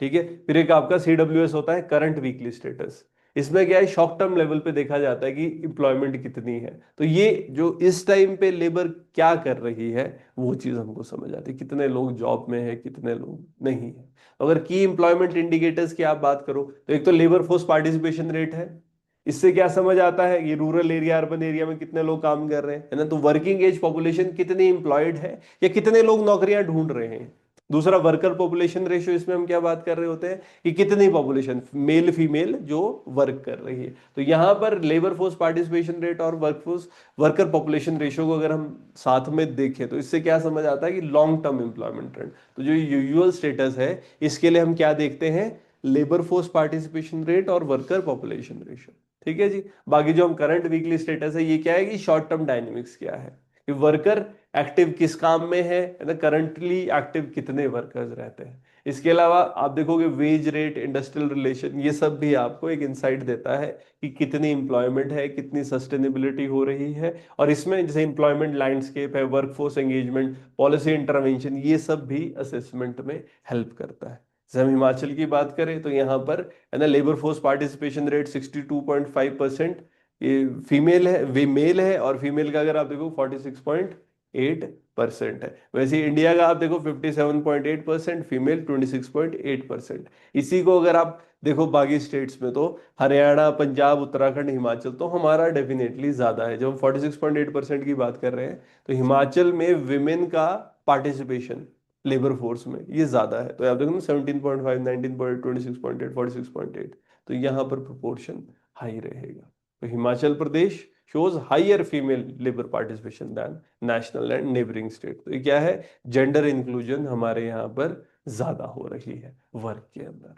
ठीक है। फिर एक आपका सीडब्ल्यूएस होता है, करंट वीकली स्टेटस। इसमें क्या है, शॉर्ट टर्म लेवल पे देखा जाता है कि एम्प्लॉयमेंट कितनी है। तो ये जो इस टाइम पे लेबर क्या कर रही है, वो चीज हमको समझ आती है, कितने लोग जॉब में है, कितने लोग नहीं है। अगर की एम्प्लॉयमेंट इंडिकेटर्स की आप बात करो तो एक तो लेबर फोर्स पार्टिसिपेशन रेट है। इससे क्या समझ आता है, ये रूरल एरिया अर्बन एरिया में कितने लोग काम कर रहे हैं, है ना। तो वर्किंग एज पॉपुलेशन कितनी एम्प्लॉयड है, या कितने लोग नौकरियां ढूंढ रहे हैं। दूसरा वर्कर पॉपुलेशन रेशियो, इसमें हम क्या बात कर रहे होते हैं कि कितनी पॉपुलेशन मेल फीमेल जो वर्क कर रही है। तो यहां पर लेबर फोर्स पार्टिसिपेशन रेट और वर्कफोर्स वर्कर पॉपुलेशन रेशियो को अगर हम साथ में देखें तो इससे क्या समझ आता है कि लॉन्ग टर्म एम्प्लॉयमेंट ट्रेंड। तो जो यूजुअल स्टेटस है इसके लिए हम क्या देखते हैं, लेबर फोर्स पार्टिसिपेशन रेट और वर्कर पॉपुलेशन रेशियो। ठीक है जी। बाकी जो हम करंट वीकली स्टेटस है, ये क्या है कि शॉर्ट टर्म डायनेमिक्स क्या है, कि वर्कर एक्टिव किस काम में है ना, करंटली एक्टिव कितने वर्कर्स रहते हैं। इसके अलावा आप देखोगे वेज रेट, इंडस्ट्रियल रिलेशन, ये सब भी आपको एक इंसाइट देता है कि कितनी इंप्लॉयमेंट है, कितनी सस्टेनेबिलिटी हो रही है। और इसमें जैसे इंप्लॉयमेंट लैंडस्केप है, वर्कफोर्स एंगेजमेंट, पॉलिसी इंटरवेंशन, ये सब भी असेसमेंट में हेल्प करता है। जैसे हम हिमाचल की बात करें तो यहाँ पर है ना, लेबर फोर्स पार्टिसिपेशन रेट 62.5%, ये फीमेल है, वे मेल है, और फीमेल का अगर आप देखो 46.8% है। वैसे इंडिया का आप देखो 57.8%, फीमेल 26.8%। इसी को अगर आप देखो बाकी स्टेट्स में तो हरियाणा, पंजाब, उत्तराखंड, हिमाचल, तो हमारा डेफिनेटली ज्यादा है। जब हम 46.8% की बात कर रहे हैं तो हिमाचल में विमेन का पार्टिसिपेशन लेबर फोर्स में ये ज्यादा है। तो आप देखो ना, 17.5, 19.8, 26.8, 46.8, तो यहाँ पर प्रोपोर्शन हाई रहेगा। तो हिमाचल प्रदेश shows higher female labor participation than national and neighboring state। तो ये क्या है, जेंडर इंक्लूजन हमारे यहाँ पर ज्यादा हो रही है वर्क के अंदर।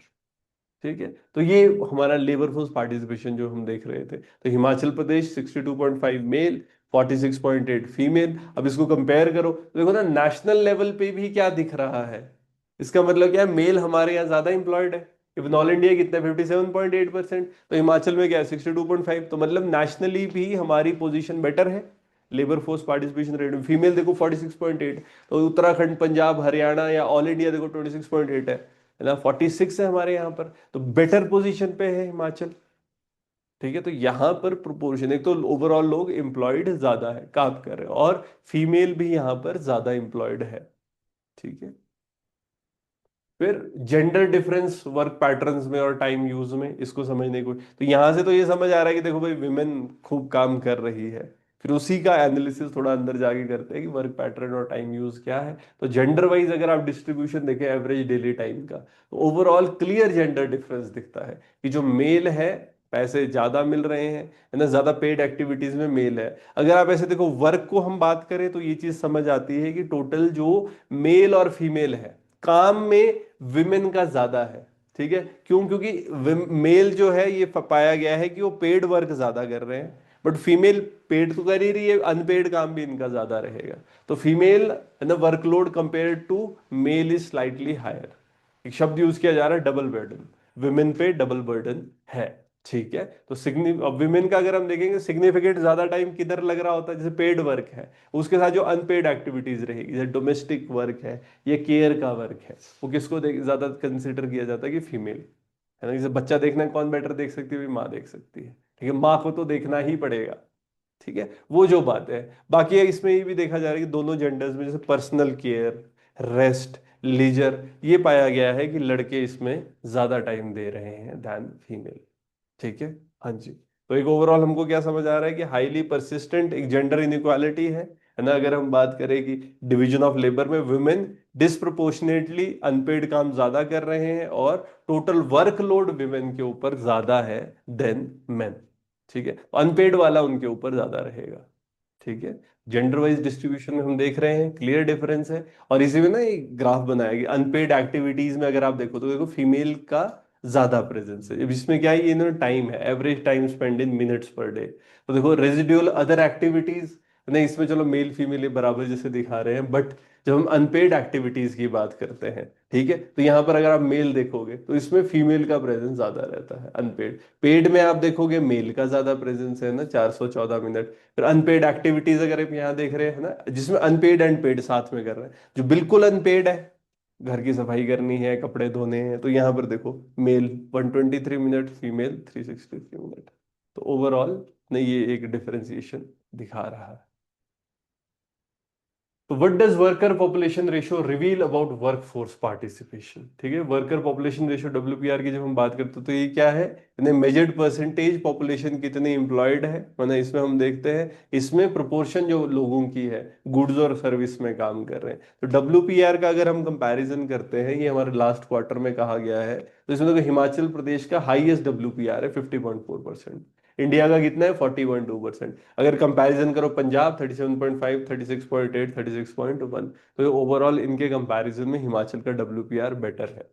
ठीक है। तो ये हमारा लेबर फोर्स पार्टिसिपेशन जो हम देख रहे थे। तो हिमाचल प्रदेश 62.5 मेल, 46.8 फीमेल। अब इसको कंपेयर करो तो देखो ना, नेशनल लेवल पे भी क्या दिख रहा है, इसका मतलब क्या है, मेल हमारे यहाँ ज्यादा इंप्लॉयड है। इवन ऑल इंडिया कितना, 57.8%, तो हिमाचल में क्या है 62.5। तो मतलब नेशनली भी हमारी पोजीशन बेटर है लेबर फोर्स पार्टिसिपेशन रेट में। फीमेल देखो 46.8, तो उत्तराखंड, पंजाब, हरियाणा या ऑल इंडिया देखो 26.8 है ना, 46 है हमारे यहाँ पर। तो बेटर पोजीशन पे है हिमाचल। ठीक है। तो यहाँ पर प्रोपोर्शन, एक तो ओवरऑल लोग एम्प्लॉयड ज्यादा है, काम कर रहे हैं, और फीमेल भी यहाँ पर ज्यादा एम्प्लॉयड है। ठीक है। फिर जेंडर डिफरेंस वर्क पैटर्न्स में और टाइम यूज में, इसको समझने को, तो यहां से तो ये समझ आ रहा है कि देखो भाई विमेन खूब काम कर रही है। फिर उसी का एनालिसिस थोड़ा अंदर जाके करते हैं कि वर्क पैटर्न और टाइम यूज क्या है। तो जेंडर वाइज अगर आप डिस्ट्रीब्यूशन देखें एवरेज डेली टाइम का, तो ओवरऑल क्लियर जेंडर डिफरेंस दिखता है कि जो मेल है पैसे ज्यादा मिल रहे हैं, है ना, ज्यादा पेड एक्टिविटीज में मेल है। अगर आप ऐसे देखो वर्क को हम बात करें तो ये चीज समझ आती है कि टोटल जो मेल और फीमेल है काम में, विमेन का ज्यादा है। ठीक है, क्यों? क्योंकि मेल जो है ये पाया गया है कि वो पेड वर्क ज्यादा कर रहे हैं, बट फीमेल पेड तो कर ही रही है, अनपेड काम भी इनका ज्यादा रहेगा। तो फीमेल, है ना, workload compare to male is slightly higher. एक शब्द यूज किया जा रहा है डबल बर्डन, विमेन पे डबल बर्डन है। ठीक है, तो विमेन का अगर हम देखेंगे सिग्निफिकेंट ज्यादा टाइम किधर लग रहा होता है, जैसे पेड वर्क है उसके साथ जो अनपेड एक्टिविटीज रहेगी, जैसे डोमेस्टिक वर्क है या केयर का वर्क है, वो किसको ज्यादा कंसिडर किया जाता है कि फीमेल, है ना। जैसे बच्चा देखना है, कौन बेटर देख सकती है? भाई माँ देख सकती है। ठीक है, माँ को तो देखना ही पड़ेगा। ठीक है, वो जो बात है। बाकी इसमें ये भी देखा जा रहा है कि दोनों जेंडर्स में जैसे पर्सनल केयर, रेस्ट, लीजर, ये पाया गया है कि लड़के इसमें ज्यादा टाइम दे रहे हैं दैन फीमेल। ठीक है, हाँ जी। तो एक ओवरऑल हमको क्या समझ आ रहा है कि हाईली परसिस्टेंट एक जेंडर इनइक्वालिटी है ना। अगर हम बात करें कि डिवीजन ऑफ लेबर में वुमेन डिस्प्रोपोर्शनेटली अनपेड काम ज्यादा कर रहे हैं और टोटल वर्कलोड विमेन के ऊपर ज्यादा है देन मेन। ठीक है, अनपेड वाला उनके ऊपर ज्यादा रहेगा। ठीक है, जेंडर वाइज डिस्ट्रीब्यूशन में हम देख रहे हैं क्लियर डिफरेंस है। और इसी में ना एक ग्राफ बनाया गया अनपेड एक्टिविटीज में, अगर आप देखो तो देखो फीमेल का ज्यादा प्रेजेंस है। अब इसमें क्या है, ये ना टाइम है, एवरेज टाइम स्पेंड इन मिनट्स पर डे। तो देखो रेजिडुअल अदर एक्टिविटीज, नहीं इसमें चलो मेल फीमेल ये बराबर जैसे दिखा रहे हैं, बट जब हम अनपेड एक्टिविटीज की बात करते हैं, ठीक है, तो यहां पर अगर आप मेल देखोगे तो इसमें फीमेल का प्रेजेंस ज्यादा रहता है। अनपेड, पेड में आप देखोगे मेल का ज्यादा प्रेजेंस है ना, 414 मिनट। फिर अनपेड एक्टिविटीज अगर आप यहाँ देख रहे हैं ना, जिसमें अनपेड एंड पेड साथ में कर रहे हैं, जो बिल्कुल अनपेड है, घर की सफाई करनी है, कपड़े धोने हैं, तो यहाँ पर देखो मेल 123 मिनट, फीमेल 363 मिनट। तो ओवरऑल ने ये एक डिफरेंशिएशन दिखा रहा है। तो what does worker population ratio reveal about workforce participation? ठीक है, वर्कर पॉपुलेशन रेशियो डब्ल्यूपीआर की जब हम बात करते हैं तो ये क्या है, यानी मेजर्ड परसेंटेज पॉपुलेशन कितनी एम्प्लॉयड है, मतलब इसमें हम देखते हैं इसमें प्रोपोर्शन जो लोगों की है गुड्स और सर्विस में काम कर रहे हैं। तो डब्ल्यूपीआर का अगर हम कंपैरिजन करते हैं, ये हमारे लास्ट क्वार्टर में कहा गया है, तो इसमें देखो हिमाचल प्रदेश का हाईएस्ट डब्ल्यूपीआर है 50.4%। इंडिया का कितना है? 40.2%। अगर कंपैरिजन करो पंजाब 37.5, 36.8, 36.1, तो ये ओवरऑल इनके कंपैरिजन में हिमाचल का डब्ल्यूपीआर बेटर है।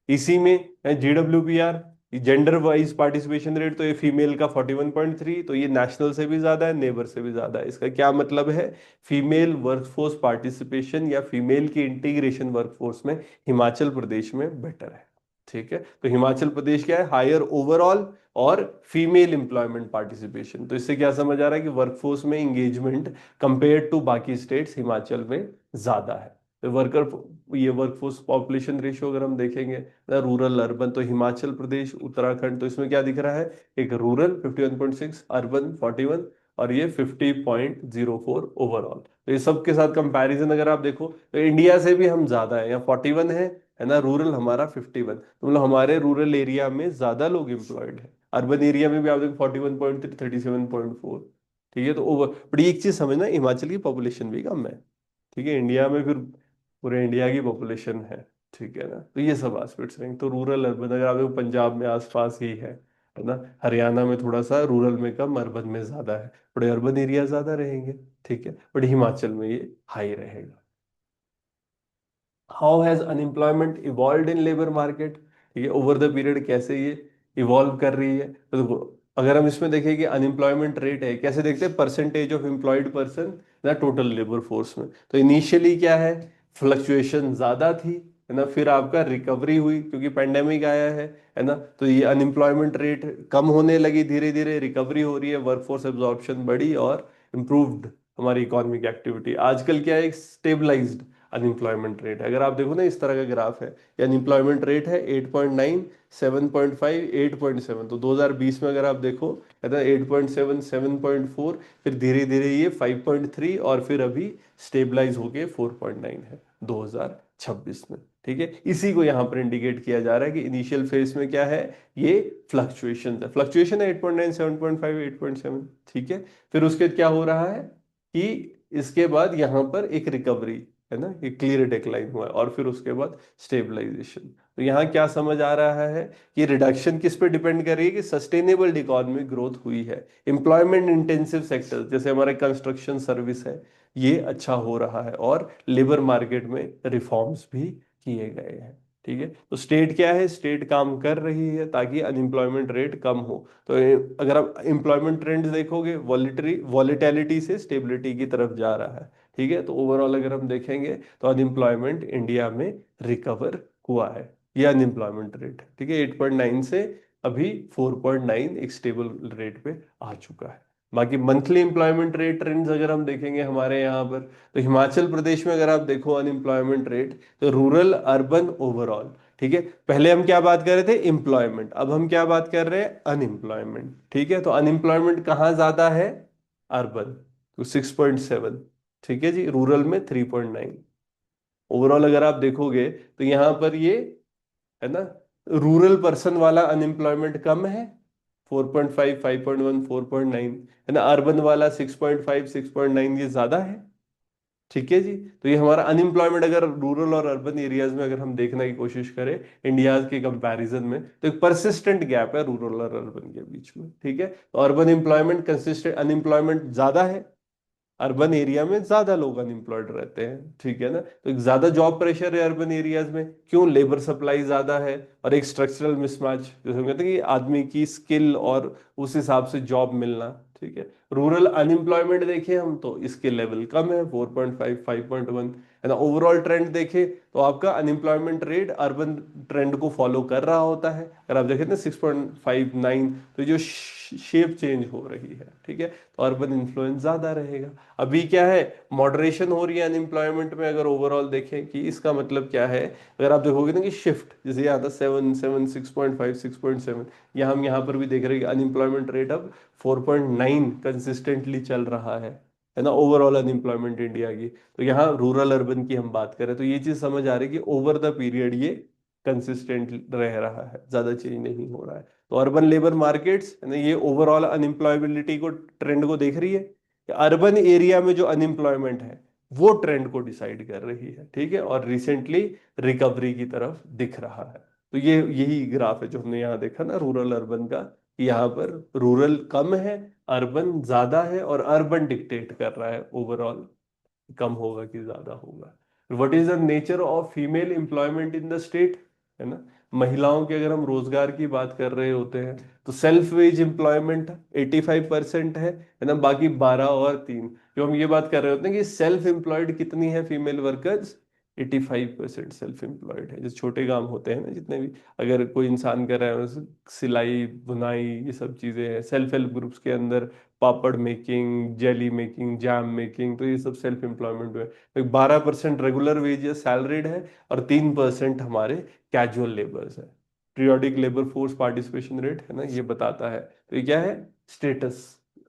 इसी में जीडब्ल्यूपीआर, जेंडर वाइज पार्टिसिपेशन रेट, तो ये फीमेल का 41.3, तो ये नेशनल से भी ज्यादा है, नेबर से भी ज्यादा है। इसका क्या मतलब है? फीमेल वर्कफोर्स पार्टिसिपेशन या फीमेल की इंटीग्रेशन वर्कफोर्स में हिमाचल प्रदेश में बेटर है। ठीक है, तो हिमाचल प्रदेश क्या है? हायर ओवरऑल और फीमेल एम्प्लॉयमेंट पार्टिसिपेशन। तो इससे क्या समझ आ रहा है कि वर्कफोर्स में इंगेजमेंट कंपेयर टू बाकी स्टेट्स हिमाचल में ज्यादा है। तो ये वर्कफोर्स पॉपुलेशन रेशियो अगर हम देखेंगे रूरल अर्बन, तो हिमाचल प्रदेश, उत्तराखंड, तो इसमें क्या दिख रहा है? एक रूरल 51.6, अर्बन 41, और ये 50.04 ओवरऑल। तो ये सब के साथ कंपैरिजन अगर आप देखो तो इंडिया से भी हम ज्यादा है, यहाँ 41 है ना, रूरल हमारा 51, तो मतलब हमारे रूरल एरिया में ज्यादा लोग एम्प्लॉयड है। अर्बन एरिया में भी आप देखो 41.3, 37.4। ठीक है, तो ओवर, बट एक चीज समझना, हिमाचल की पॉपुलेशन भी कम है। ठीक है, इंडिया में फिर पूरे इंडिया की पॉपुलेशन है। ठीक है ना, तो ये सब एस्पेक्ट्स रहेंगे। तो रूरल अर्बन अगर आप देखो पंजाब में आसपास ही है ना, हरियाणा में थोड़ा सा रूरल में कम, अर्बन में ज्यादा है, बड़े अर्बन एरिया ज्यादा रहेंगे। ठीक है, बट हिमाचल में ये हाई रहेगा। How has unemployment evolve in labour market? ठीक है, ओवर द पीरियड कैसे ये इवॉल्व कर रही है? तो देखो, अगर हम इसमें देखें कि अनएम्प्लॉयमेंट रेट है, कैसे देखते हैं? परसेंटेज ऑफ एम्प्लॉयड पर्सन ना टोटल लेबर फोर्स में। तो इनिशियली क्या है, फ्लक्चुएशन ज्यादा थी, है ना, फिर आपका रिकवरी हुई क्योंकि पेंडेमिक आया है ना, तो ये अनएम्प्लॉयमेंट रेट कम होने लगी, धीरे धीरे रिकवरी हो रही है, वर्कफोर्स एब्जॉर्प्शन बढ़ी और इम्प्रूव्ड हमारी इकोनॉमिक एक्टिविटी। आजकल क्या है, एक स्टेबलाइज्ड अनएम्प्लॉयमेंट रेट है। अगर आप देखो ना इस तरह का ग्राफ है, ये अनएम्प्लॉयमेंट रेट है 8.9, 7.5, 8.7। तो 2020 में अगर आप देखो कहता है 8.7, 7.4, फिर धीरे धीरे ये 5.3 और फिर अभी स्टेबलाइज होके 4.9 है 2026 में। ठीक है, इसी को यहाँ पर इंडिकेट किया जा रहा है कि इनिशियल फेज में क्या है, ये फ्लक्चुएशन है 8.9, 7.5, 8.7। ठीक है, फिर उसके बाद क्या हो रहा है कि इसके बाद यहाँ पर एक रिकवरी, है ना, ये क्लियर डिक्लाइन हुआ है, और फिर उसके बाद स्टेबलाइजेशन। तो यहाँ क्या समझ आ रहा है कि रिडक्शन किस पे डिपेंड कर रही है, कि सस्टेनेबल इकोनॉमिक ग्रोथ हुई है, एम्प्लॉयमेंट इंटेंसिव सेक्टर जैसे हमारे कंस्ट्रक्शन सर्विस है ये अच्छा हो रहा है, और लेबर मार्केट में रिफॉर्म्स भी किए गए हैं। ठीक है, तो स्टेट क्या है, स्टेट काम कर रही है ताकि अनएम्प्लॉयमेंट रेट कम हो। तो अगर आप एम्प्लॉयमेंट ट्रेंड देखोगे, वॉलिटैलिटी से स्टेबिलिटी की तरफ जा रहा है। ठीक है, तो ओवरऑल अगर हम देखेंगे तो अनएम्प्लॉयमेंट इंडिया में रिकवर हुआ है, ये अनएम्प्लॉयमेंट रेट। ठीक है, 8.9 से अभी 4.9 एक स्टेबल रेट पे आ चुका है। बाकी मंथली एम्प्लॉयमेंट रेट ट्रेंड्स अगर हम देखेंगे हमारे यहाँ पर, तो हिमाचल प्रदेश में अगर आप देखो अनएम्प्लॉयमेंट रेट, तो रूरल अर्बन ओवरऑल, ठीक है, पहले हम क्या बात कर रहे थे, एम्प्लॉयमेंट, अब हम क्या बात कर रहे हैं, अनएम्प्लॉयमेंट। ठीक है, तो अनएम्प्लॉयमेंट कहाँ ज्यादा है, अर्बन, तो 6.7, ठीक है जी, रूरल में 3.9। ओवरऑल अगर आप देखोगे तो यहाँ पर ये, है ना, रूरल पर्सन वाला अनएम्प्लॉयमेंट कम है, 4.5, 5.1, 4.9, है ना, अर्बन वाला 6.5, 6.9 ये ज्यादा है। ठीक है जी, तो ये हमारा अनएम्प्लॉयमेंट अगर रूरल और अर्बन एरियाज में अगर हम देखने की कोशिश करें इंडिया के कंपैरिजन में, तो एक परसिस्टेंट गैप है रूरल और अर्बन के बीच में। ठीक है, तो अर्बन एम्प्लॉयमेंट कंसिस्टेंट, अनएम्प्लॉयमेंट ज्यादा है, अर्बन एरिया में ज्यादा लोग अनएम्प्लॉयड रहते हैं। ठीक है ना, तो एक ज्यादा जॉब प्रेशर है अर्बन एरियाज में, क्यों, लेबर सप्लाई ज्यादा है, और एक स्ट्रक्चरल मिसमैच, जैसे हम कहते हैं कि आदमी की स्किल और उस हिसाब से जॉब मिलना। ठीक है, रूरल अनएम्प्लॉयमेंट देखें हम तो इसके लेवल कम है, 4.5, 5.1, है ना। ओवरऑल ट्रेंड देखें तो आपका अनएम्प्लॉयमेंट रेट अर्बन ट्रेंड को फॉलो कर रहा होता है। अगर आप देखें ना 6.59, तो जो शेप चेंज हो रही है, ठीक है, तो अर्बन इन्फ्लुएंस ज्यादा रहेगा। अभी क्या है, मॉडरेशन हो रही है अनएम्प्लॉयमेंट में, अगर ओवरऑल देखें कि इसका मतलब क्या है, अगर आप देखोगे ना कि शिफ्ट, जैसे यहाँ था 7, 7, 6.5, 6.7, या हम यहाँ पर भी देख रहे हैं कि अनएम्प्लॉयमेंट रेट अब 4.9 कंसिस्टेंटली चल रहा है ना, ओवरऑल अनएम्प्लॉयमेंट इंडिया की। तो यहाँ रूरल अर्बन की हम बात करें तो ये चीज समझ आ रही है कि ओवर द पीरियड ये कंसिस्टेंट रह रहा है, ज्यादा चेंज नहीं हो रहा है। तो अर्बन लेबर मार्केट्स है ना, ये ओवरऑल अनएम्प्लॉयबिलिटी को, ट्रेंड को देख रही है, अर्बन एरिया में जो अनएम्प्लॉयमेंट है वो ट्रेंड को डिसाइड कर रही है। ठीक है, और रिसेंटली रिकवरी की तरफ दिख रहा है। तो ये यही ग्राफ है जो हमने यहाँ देखा ना रूरल अर्बन का, कि यहाँ पर रूरल कम है, अर्बन ज्यादा है, और अर्बन डिक्टेट कर रहा है ओवरऑल कम होगा कि ज्यादा होगा। What is the nature of female employment in the state, है ना, महिलाओं के अगर हम रोजगार की बात कर रहे होते हैं तो सेल्फ वेज एम्प्लॉयमेंट 85% है ना, बाकी 12 और 3, जो हम ये बात कर रहे होते हैं कि सेल्फ एम्प्लॉयड कितनी है फीमेल वर्कर्स, 85% सेल्फ एम्प्लॉयड है। जो छोटे काम होते हैं ना जितने भी, अगर कोई इंसान कर रहा है सिलाई बुनाई ये सब चीजें हैं, सेल्फ हेल्प ग्रुप्स के अंदर papad making, jelly making, jam making, तो ये सब सेल्फ एम्प्लॉयमेंट में। तो 12% रेगुलर वेजेस सैलरीड है, और 3% हमारे कैजुअल लेबर्स है। Periodic labour force participation rate है ना, ये बताता है। तो ये क्या है, स्टेटस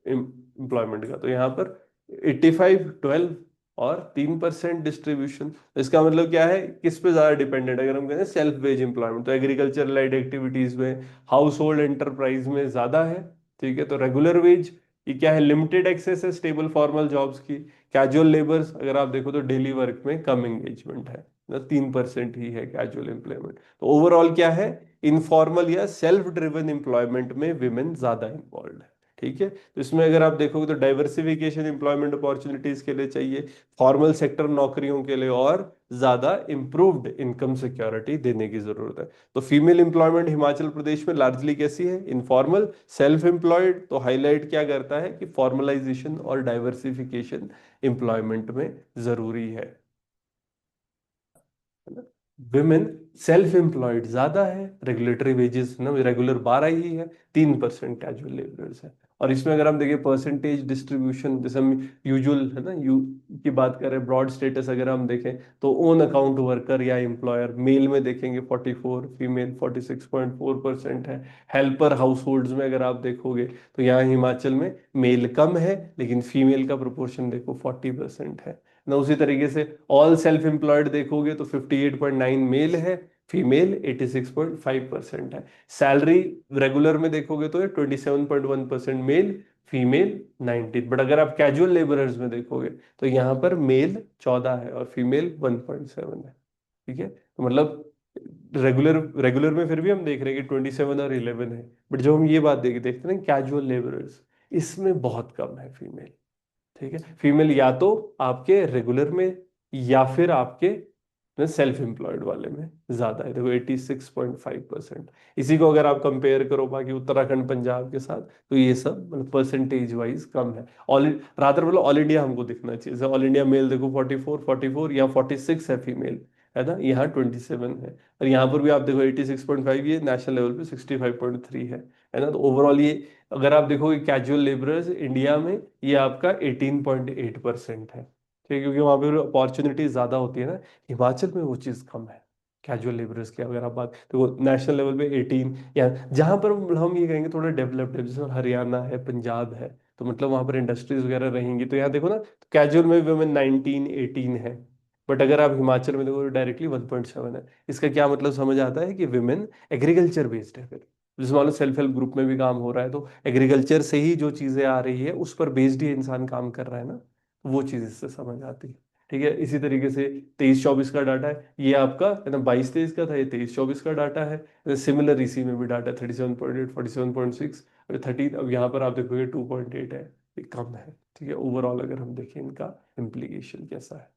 एम्प्लॉयमेंट का। तो यहाँ पर 85, 12 और 3% डिस्ट्रीब्यूशन। इसका मतलब क्या है, किस पे ज्यादा डिपेंडेंट, अगर हम कहते हैं सेल्फ वेज एम्प्लॉयमेंट, तो एग्रीकल्चर लाइड एक्टिविटीज में, हाउस होल्ड एंटरप्राइज में ज्यादा है। ठीक है, तो रेगुलर वेज ये क्या है, लिमिटेड एक्सेस है स्टेबल फॉर्मल जॉब्स की। कैजुअल लेबर्स अगर आप देखो तो डेली वर्क में कम एंगेजमेंट है ना, 3% ही है कैजुअल एम्प्लॉयमेंट। तो ओवरऑल क्या है, इनफॉर्मल या सेल्फ ड्रिवन एम्प्लॉयमेंट में विमेन ज्यादा इन्वॉल्व है। ठीक है, तो इसमें अगर आप देखोगे तो डाइवर्सिफिकेशन एम्प्लॉयमेंट अपॉर्चुनिटीज के लिए चाहिए, फॉर्मल सेक्टर नौकरियों के लिए और ज्यादा इंप्रूव्ड इनकम सिक्योरिटी देने की जरूरत है। तो फीमेल एम्प्लॉयमेंट हिमाचल प्रदेश में लार्जली कैसी है, इनफॉर्मल, सेल्फ एम्प्लॉयड। तो हाईलाइट क्या करता है कि फॉर्मलाइजेशन और डाइवर्सिफिकेशन एम्प्लॉयमेंट में जरूरी है ना। विमेन सेल्फ एम्प्लॉयड ज्यादा है, रेगुलेटरी वेजेस ना रेगुलर 12 ही है, 3% कैजुअल लेबरर्स है। और इसमें अगर हम देखें परसेंटेज डिस्ट्रीब्यूशन, जैसे हम यूजुअल है ना यू की बात करें, ब्रॉड स्टेटस अगर हम देखें तो ओन अकाउंट वर्कर या एम्प्लॉयर मेल में देखेंगे 44, फीमेल 46.4% है। हेल्पर हाउस होल्ड्स में अगर आप देखोगे तो यहाँ हिमाचल में मेल कम है, लेकिन फीमेल का प्रोपोर्शन देखो 40% है ना। उसी तरीके से ऑल सेल्फ एम्प्लॉयड देखोगे तो 58.9 मेल है, फीमेल 86.5% है। सैलरी रेगुलर में देखोगे तो 27.1% मेल, फीमेल 19। बट अगर आप कैजुअल लेबरर्स में देखोगे तो यहाँ पर मेल 14 है और फीमेल 1.7 है। ठीक है, तो मतलब रेगुलर रेगुलर में फिर भी हम देख रहे हैं कि 27 और 11 है। बट जब हम ये बात देखते हैं ना कैजुअल लेबरर्स, इसमें बहुत कम है फीमेल। ठीक है, फीमेल या तो आपके रेगुलर में या फिर आपके सेल्फ एम्प्लॉयड वाले में ज्यादा है। देखो 86.5%। इसी को अगर आप कंपेयर करो बाकी उत्तराखंड पंजाब के साथ, तो ये सब मतलब परसेंटेज वाइज कम है। ऑल रादर मतलब ऑल इंडिया हमको दिखना चाहिए। जैसे ऑल इंडिया मेल देखो 44 या 46 है फीमेल, है ना, यहाँ 27 है। और यहाँ पर भी आप देखो 86.5, ये नेशनल लेवल पे 65.3 है ना। तो ओवरऑल ये अगर आप देखोगे कैजुअल लेबरर्स इंडिया में ये आपका 18.8% है। ठीक है, क्योंकि वहां पे अपॉर्चुनिटी ज्यादा होती है ना। हिमाचल में वो चीज़ कम है कैजुअल लेबरर्स की। अगर आप बात तो नेशनल लेवल पे 18, या जहां पर हम ये कहेंगे थोड़ा डेवलप्ड है, जैसे हरियाणा है, पंजाब है, तो मतलब वहां पर इंडस्ट्रीज वगैरह रहेंगी, तो यहाँ देखो ना कैजुअल में वुमेन 19-18 है। बट अगर आप हिमाचल में देखो डायरेक्टली 1.7 है। इसका क्या मतलब समझ आता है कि विमेन एग्रीकल्चर बेस्ड है फिर। जैसे मान लो सेल्फ हेल्प ग्रुप में भी काम हो रहा है, तो एग्रीकल्चर से ही जो चीजें आ रही है उस पर बेस्ड ही इंसान काम कर रहा है ना, वो चीज इससे समझ आती है। ठीक है, इसी तरीके से 23-24 का डाटा है, ये आपका है ना 22-23 का था, ये 23-24 का डाटा है। सिमिलर इसी में भी डाटा 37.8, 47.6, 30। अब यहाँ पर आप देखोगे 2.8 है, ये कम है। ठीक है, ओवरऑल अगर हम देखें इनका इम्प्लीकेशन कैसा है।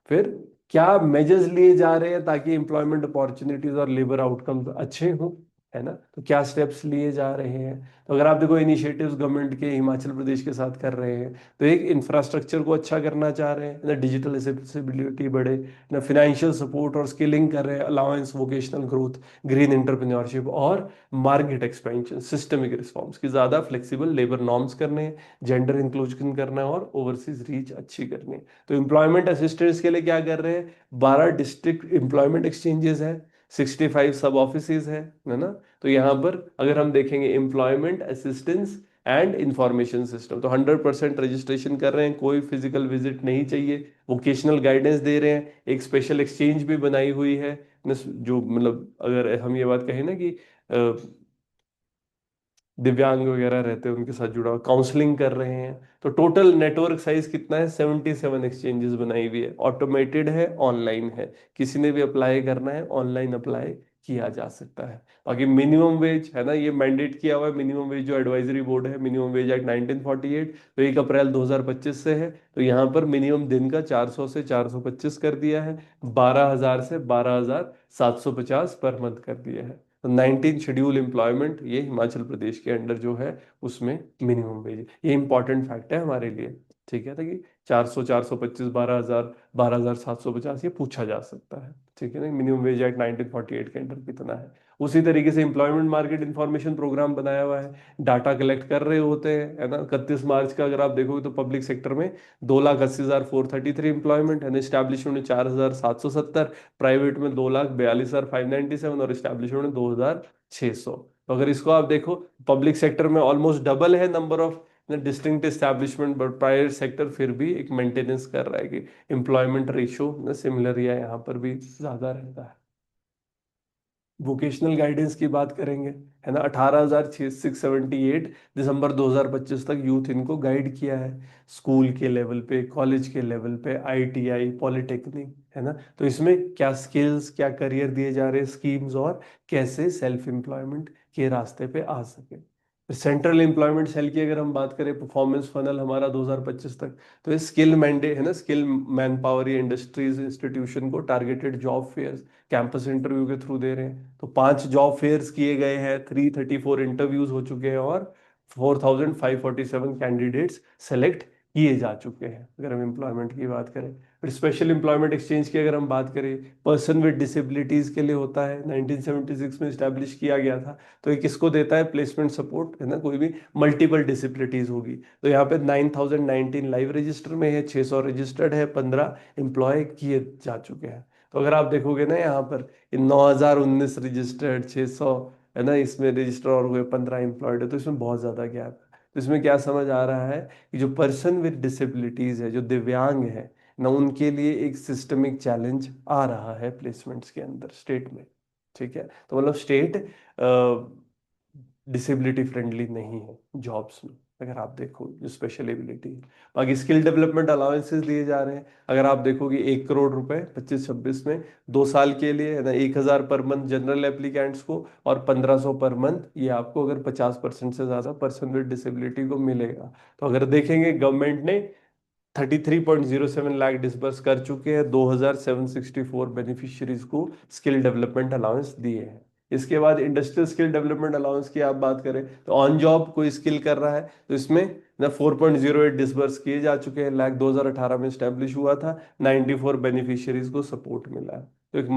फिर क्या मेजर्स लिए जा रहे हैं ताकि एम्प्लॉयमेंट अपॉर्चुनिटीज और लेबर आउटकम्स अच्छे हों, है ना। तो क्या स्टेप्स लिए जा रहे हैं, तो अगर आप देखो इनिशिएटिव्स गवर्नमेंट के हिमाचल प्रदेश के साथ कर रहे हैं, तो एक इंफ्रास्ट्रक्चर को अच्छा करना चाह रहे हैं ना, डिजिटल एसेसिबिलिटी बढ़े ना, फिनेंशियल सपोर्ट और स्किलिंग कर रहे हैं, allowance, vocational growth, green entrepreneurship और मार्केट एक्सपेंशन, सिस्टमिक रिफॉर्म्स की ज़्यादा फ्लेक्सिबल लेबर नॉर्म्स करने हैं, जेंडर इंक्लूजन करना है और ओवरसीज रीच अच्छी करनी है। तो एम्प्लॉयमेंट असिस्टेंट्स के लिए क्या कर रहे हैं, 12 डिस्ट्रिक्ट एम्प्लॉयमेंट एक्सचेंजेस हैं, 65 सब ऑफिसेज है ना। तो यहाँ पर अगर हम देखेंगे employment assistance and information system, तो 100% रजिस्ट्रेशन कर रहे हैं, कोई फिजिकल विजिट नहीं चाहिए, वोकेशनल गाइडेंस दे रहे हैं, एक स्पेशल एक्सचेंज भी बनाई हुई है जो मतलब अगर हम ये बात कहें ना कि दिव्यांग वगैरह रहते हैं उनके साथ जुड़ा हुआ, काउंसलिंग कर रहे हैं। तो टोटल नेटवर्क साइज कितना है, 77 एक्सचेंजेस बनाई हुई है, ऑटोमेटेड है, ऑनलाइन है, किसी ने भी अप्लाई करना है ऑनलाइन अप्लाई किया जा सकता है। बाकी मिनिमम वेज है ना, ये मैंडेट किया हुआ है मिनिमम वेज, जो एडवाइजरी बोर्ड है मिनिमम वेज एक्ट 1948, तो 1 अप्रैल 2025 से है। तो यहाँ पर मिनिमम दिन का 400 से 425 कर दिया है, 12,000 से 12,750 पर मंथ कर दिया है। तो 19 शेड्यूल एम्प्लॉयमेंट ये हिमाचल प्रदेश के अंडर जो है उसमें मिनिमम वेज है। ये इंपॉर्टेंट फैक्ट है हमारे लिए। ठीक है, ताकि 400, 425, 12,000, 12,750 ये पूछा जा सकता है। ठीक है ना, मिनिमम वेज एक्ट 1948 के अंडर कितना है। उसी तरीके से एम्प्लॉयमेंट मार्केट इंफॉर्मेशन प्रोग्राम बनाया हुआ है, डाटा कलेक्ट कर रहे होते हैं, है ना। 31 मार्च का अगर आप देखोगे तो पब्लिक सेक्टर में 2,80,433 एम्प्लॉयमेंट है, स्टैब्लिशमेंट में 4,770, प्राइवेट में 2,42,597 और इस्टेब्लिशमेंट में 2,600। तो अगर इसको आप देखो पब्लिक सेक्टर में ऑलमोस्ट डबल है number of distinct establishment, but private sector फिर भी एक मेंटेनेंस कर रहा है कि एम्प्लॉयमेंट रेशियो सिमिलर या यहाँ पर भी ज्यादा रहता है। वोकेशनल गाइडेंस की बात करेंगे, है ना, 18,678 दिसंबर 2025 तक यूथ इनको गाइड किया है, स्कूल के लेवल पे, कॉलेज के लेवल पे, आईटीआई, पॉलिटेक्निक, है ना। तो इसमें क्या स्किल्स, क्या करियर दिए जा रहे हैं, स्कीम्स, और कैसे सेल्फ एम्प्लॉयमेंट के रास्ते पे आ सके। सेंट्रल एम्प्लॉयमेंट सेल की अगर हम बात करें, परफॉर्मेंस फनल हमारा 2025 तक, तो ये स्किल मैंडे है ना, स्किल मैन पावर या इंडस्ट्रीज इंस्टीट्यूशन को targeted job fairs campus interview के थ्रू दे रहे हैं। तो 5 जॉब फेयर्स किए गए हैं, 334 इंटरव्यूज हो चुके हैं और 4,547 कैंडिडेट्स सेलेक्ट किए जा चुके हैं, अगर हम एम्प्लॉयमेंट की बात करें। फिर स्पेशल एम्प्लॉयमेंट एक्सचेंज की अगर हम बात करें, पर्सन विद डिसेबिलिटीज के लिए होता है, 1976 में स्टैब्लिश किया गया था। तो ये किसको देता है, प्लेसमेंट सपोर्ट, है ना, कोई भी मल्टीपल डिसेबिलिटीज होगी। तो यहाँ पे 9,019 लाइव रजिस्टर में है, 600 रजिस्टर्ड है, 15 एम्प्लॉय किए जा चुके हैं। तो अगर आप देखोगे ना यहाँ पर 9,019 रजिस्टर्ड, 600, है ना, इसमें रजिस्टर और हुए 15 एम्प्लॉयड है, तो इसमें बहुत ज़्यादा गैप है। तो इसमें क्या समझ आ रहा है कि जो पर्सन विद डिसेबिलिटीज है, जो दिव्यांग है ना, उनके लिए एक सिस्टमिक चैलेंज आ रहा है प्लेसमेंट्स के अंदर स्टेट में। ठीक है, तो मतलब स्टेट डिसेबिलिटी फ्रेंडली नहीं है जॉब्स में। अगर आप देखो जो स्पेशल एबिलिटी है। बाकी स्किल डेवलपमेंट अलाउंसेस दिए जा रहे हैं, अगर आप देखोगे 1 करोड़ रुपए 25-26 में, 2 साल के लिए है ना, 1,000 पर मंथ जनरल एप्लीकेंट्स को, और 1,500 पर मंथ ये आपको अगर 50% से ज्यादा पर्सन विद डिसेबिलिटी को मिलेगा। तो अगर देखेंगे गवर्नमेंट ने 33.07 लाख डिसबर्स कर चुके हैं, 2,764 बेनिफिशियरीज को स्किल डेवलपमेंट अलाउंस दिए हैं। इसके बाद इंडस्ट्रियल स्किल डेवलपमेंट अलाउंस की आप बात करें तो ऑन जॉब कोई स्किल कर रहा है तो इसमें ना 4.08 डिसबर्स किए जा चुके हैं, लाख 2018 में स्टैब्लिश हुआ था, 94 बेनिफिशियरीज को सपोर्ट मिला है। तो एक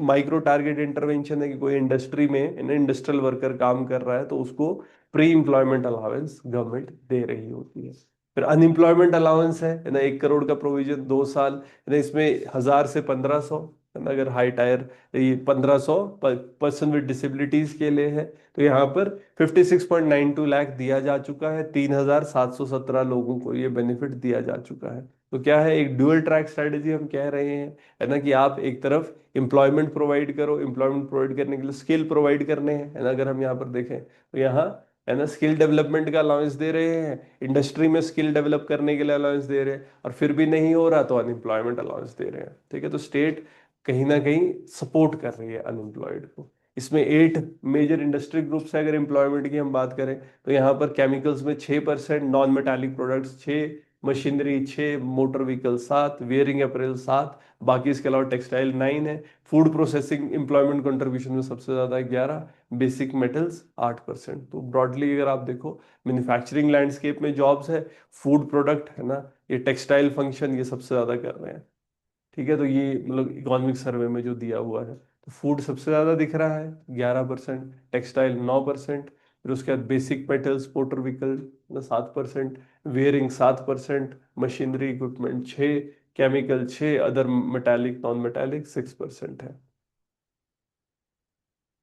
माइक्रो टारगेट इंटरवेंशन है कि कोई इंडस्ट्री में इंडस्ट्रियल वर्कर काम कर रहा है तो उसको प्री एम्प्लॉयमेंट अलाउंस गवर्नमेंट दे रही होती है। फिर अनएम्प्लॉयमेंट अलाउंस है ना, 1 करोड़ का प्रोविजन 2 साल है ना, इसमें 1,000 से 1,500 है ना, अगर हाई टायर ये 1,500 पर्सन विद डिसेबिलिटीज के लिए है। तो यहाँ पर 56.92 लाख दिया जा चुका है, 3,717 लोगों को ये बेनिफिट दिया जा चुका है। तो क्या है, एक ड्यूअल ट्रैक स्ट्रेटेजी हम कह रहे हैं है ना, कि आप एक तरफ एम्प्लॉयमेंट प्रोवाइड करो, एम्प्लॉयमेंट प्रोवाइड करने के लिए स्किल प्रोवाइड करने हैं है ना। अगर हम यहाँ पर देखें तो यहाँ है ना स्किल डेवलपमेंट का अलाउंस दे रहे हैं, इंडस्ट्री में स्किल डेवलप करने के लिए अलाउंस दे रहे हैं, और फिर भी नहीं हो रहा तो अनएम्प्लॉयमेंट अलाउंस दे रहे हैं। ठीक है, तो स्टेट कहीं ना कहीं सपोर्ट कर रही है अनएम्प्लॉयड को। इसमें 8 मेजर इंडस्ट्री ग्रुप्स है, अगर एम्प्लॉयमेंट की हम बात करें तो यहाँ पर केमिकल्स में 6%, non metallic products 6, machinery 6, motor vehicle 7, wearing April 7, बाकी इसके अलावा टेक्सटाइल 9 है। फूड प्रोसेसिंग एम्प्लॉयमेंट कंट्रीब्यूशन में सबसे ज्यादा 11, बेसिक मेटल्स 8%। तो ब्रॉडली अगर आप देखो मैन्युफैक्चरिंग लैंडस्केप में जॉब्स है, फूड प्रोडक्ट है ना, ये टेक्सटाइल फंक्शन ये सबसे ज्यादा कर रहे हैं। ठीक है, तो ये मतलब इकोनॉमिक सर्वे में जो दिया हुआ है तो फूड सबसे ज्यादा दिख रहा है 11%, टेक्सटाइल 9%, फिर उसके बाद basic metals motor vehicle 7%, wearing 7%, machinery equipment 6, chemical 6, other metallic non metallic 6% है।